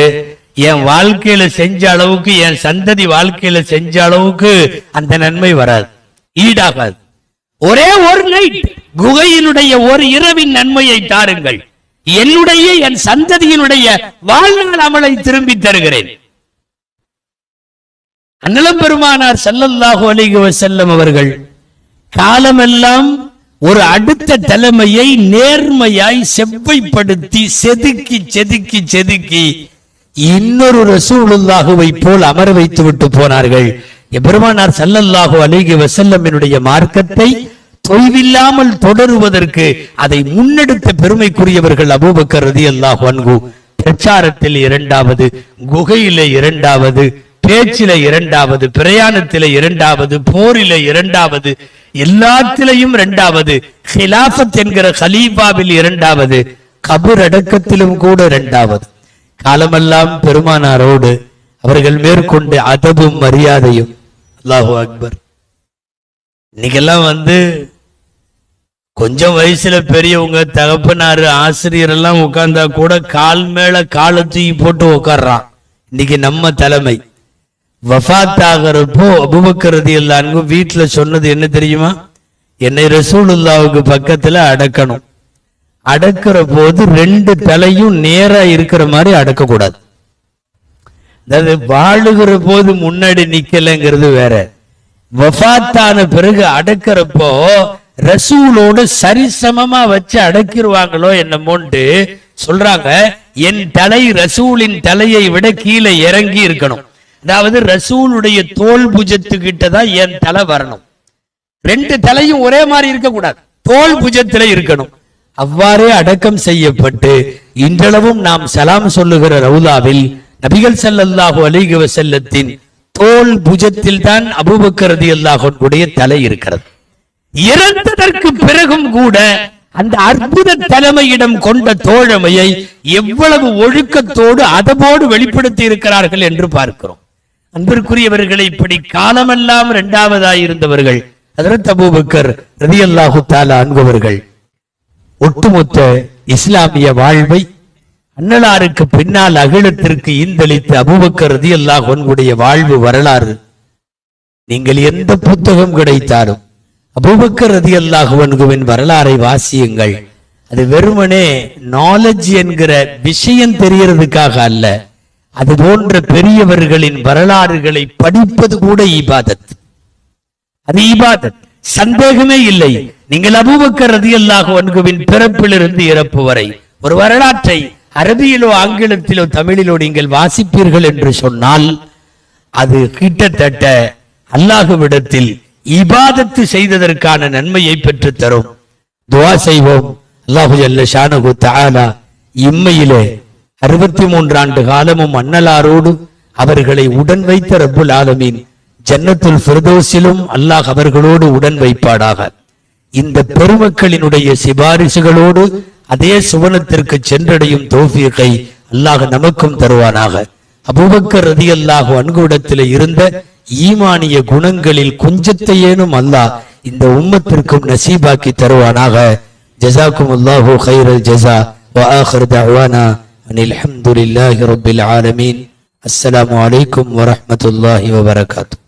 என் வாழ்க்கையில செஞ்ச அளவுக்கு, என் சந்ததி வாழ்க்கையில செஞ்ச அளவுக்கு அந்த நன்மை வராது, ஈடாகாது. ஒரே ஒரு நைட் குகையினுடைய ஒரு இரவின் நன்மையை தாருங்கள், என்னுடைய என் சந்ததியினுடைய வாழ்நாள் அமலை திரும்பி தருகிறேன். அன்னலம் பெருமானார் ஸல்லல்லாஹு அலைஹி வஸல்லம் அவர்கள் காலமெல்லாம் ஒரு அடுத்த தலைமையை நேர்மையாய் செவ்வைப்படுத்தி செதுக்கி செதுக்கி செதுக்கி இன்னொரு ரசூலுல்லாஹுவை போல் அமர வைத்து விட்டு போனார்கள். பெருமானார் ஸல்லல்லாஹு அலைஹி வஸல்லமினுடைய மார்க்கத்தை தொய்வில்லாமல் தொடருவதற்கு அதை முன்னெடுத்த பெருமைக்குரியவர்கள் அபூபக்கர் ரலியல்லாஹு அன்ஹு. பிரச்சாரத்தில் இரண்டாவது, குகையில இரண்டாவது, பேச்சில இரண்டாவது, பிரயாணத்தில இரண்டாவது, போரில இரண்டாவது, எல்லாத்திலையும் இரண்டாவது, ஹிலாஃபத் என்கிற கலீஃபாவில் இரண்டாவது, கபர் அடக்கத்திலும் கூட இரண்டாவது. காலமெல்லாம் பெருமானாரோடு அவர்கள் மேற்கொண்டு அதபும் மரியாதையும். அல்லாஹு அக்பர். இன்னைக்கெல்லாம் கொஞ்சம் வயசுல பெரியவங்க, தகப்பனாரு, ஆசிரியர் எல்லாம் உட்கார்ந்தா கூட கால் மேல காலை தூக்கி போட்டு உட்கார்றான். இன்னைக்கு நம்ம தலைமை வஃபாத் ஆகிறப்போ அபூபக்கர் ரலியல்லாஹு அன்ஹு வீட்டுல சொன்னது என்ன தெரியுமா? என்னை ரசூலுல்லாஹ்வுக்கு பக்கத்துல அடக்கணும். அடக்கிற போது 2 தலையும் நேரா இருக்கிற மாதிரி அடக்க கூடாது. அதாவது வாழுகிற போது முன்னாடி நிக்கலங்கிறது வேற, வஃபாத்தான பிறகு அடக்கிறப்போ ரசூலோடு சரிசமமா வச்சு அடக்கிடுவாங்களோ என்னமோன்ட்டு சொல்றாங்க. என் தலை ரசூலின் தலையை விட கீழே இறங்கி இருக்கணும். அதாவது ரசூலுடைய தோல் புஜத்துக்கிட்ட தான் என் தலை வரணும். 2 தலையும் ஒரே மாதிரி இருக்க கூடாது, தோல் புஜத்துல இருக்கணும். அவ்வாறே அடக்கம் செய்யப்பட்டு இன்றளவும் நாம் சலாம் சொல்லுகிற ரவுலாவில் நபிகள் ஸல்லல்லாஹு அலைஹி வஸல்லத்தின் தோல் புஜத்தில் தான் அபூபக்கர் ரலியல்லாஹு அன்ஹுடைய தலை இருக்கிறது. இறந்ததற்கு பிறகும் கூட அந்த அற்புத தலைமையிடம் கொண்ட தோழமையை எவ்வளவு ஒழுக்கத்தோடு அதவோடு வெளிப்படுத்தி இருக்கிறார்கள் என்று பார்க்கிறோம். அன்பிற்குரியவர்களை, இப்படி காலமெல்லாம் இரண்டாவதாயிருந்தவர்கள் ஹஜ்ரத் அபூபக்கர் ரலியல்லாஹு தஆலா அன்ஹு ஒட்டுமொத்த இஸ்லாமிய வாழ்வை அன்னலாருக்கு பின்னால் அகிலத்திற்கு ஈந்தளித்த அபூபக்கர் ரலியல்லாஹு அன்ஹுடைய வாழ்வு வரலாறு நீங்கள் எந்த புத்தகம் கிடைத்தாலும் அபூபக்கர் ரலியல்லாஹு அன்ஹுவின் வரலாறை வாசியுங்கள். அது வெறுமனே நாலேஜ் என்கிற விஷயம் தெரியறதுக்காக அல்ல, அது போன்ற பெரியவர்களின் வரலாறுகளை படிப்பது கூட இபாதத். அது இபாதத், சந்தேகமே இல்லை. நீங்கள் அபூபக்கர் ரலியல்லாஹு அன்ஹுவின் பிறப்பிலிருந்து இறப்பு வரை ஒரு வரலாற்றை அரபியிலோ ஆங்கிலத்திலோ தமிழிலோ நீங்கள் வாசிப்பீர்கள் என்று சொன்னால் அது கிட்டத்தட்ட அல்லாஹ்விடத்தில் இபாதத்து செய்ததற்கான நன்மையை பெற்று தரும். துஆ செய்வோம். அல்லாஹு ஜல்ல ஷானஹு தஆலா இம்மையிலே 63 ஆண்டு காலமும் அன்னலாரோடு அவர்களை உடன் வைத்த ரப்புல் ஆலமீன் ஜன்னத்துல் ஃபிர்தௌஸிலும் அல்லாஹ் அவர்களோடு உடன் வைப்பாடாக. இந்த பெருமக்களினுடைய சிபாரிசுகளோடு அதே சுவனத்திற்கு சென்றடையும் தௌஃபீகை அல்லாஹ் நமக்கும் தருவானாக. அபூபக்கர் ரலியல்லாஹு அன்ஹுவிடத்தில் இருந்த ஈமானிய குணங்களில் கொஞ்சத்தையேனும் அல்லாஹ் இந்த உம்மத்திற்கும் நசீபாக்கி தருவானாக. ஜஸாக்குமுல்லாஹு கைரல் ஜஸா வ ஆகிரு தஅவானா அனில் ஹம்துலில்லாஹி ரப்பில் ஆலமீன். அஸ்ஸலாமு அலைக்கும் வ ரஹ்மத்துல்லாஹி வ பரகாத்துஹு.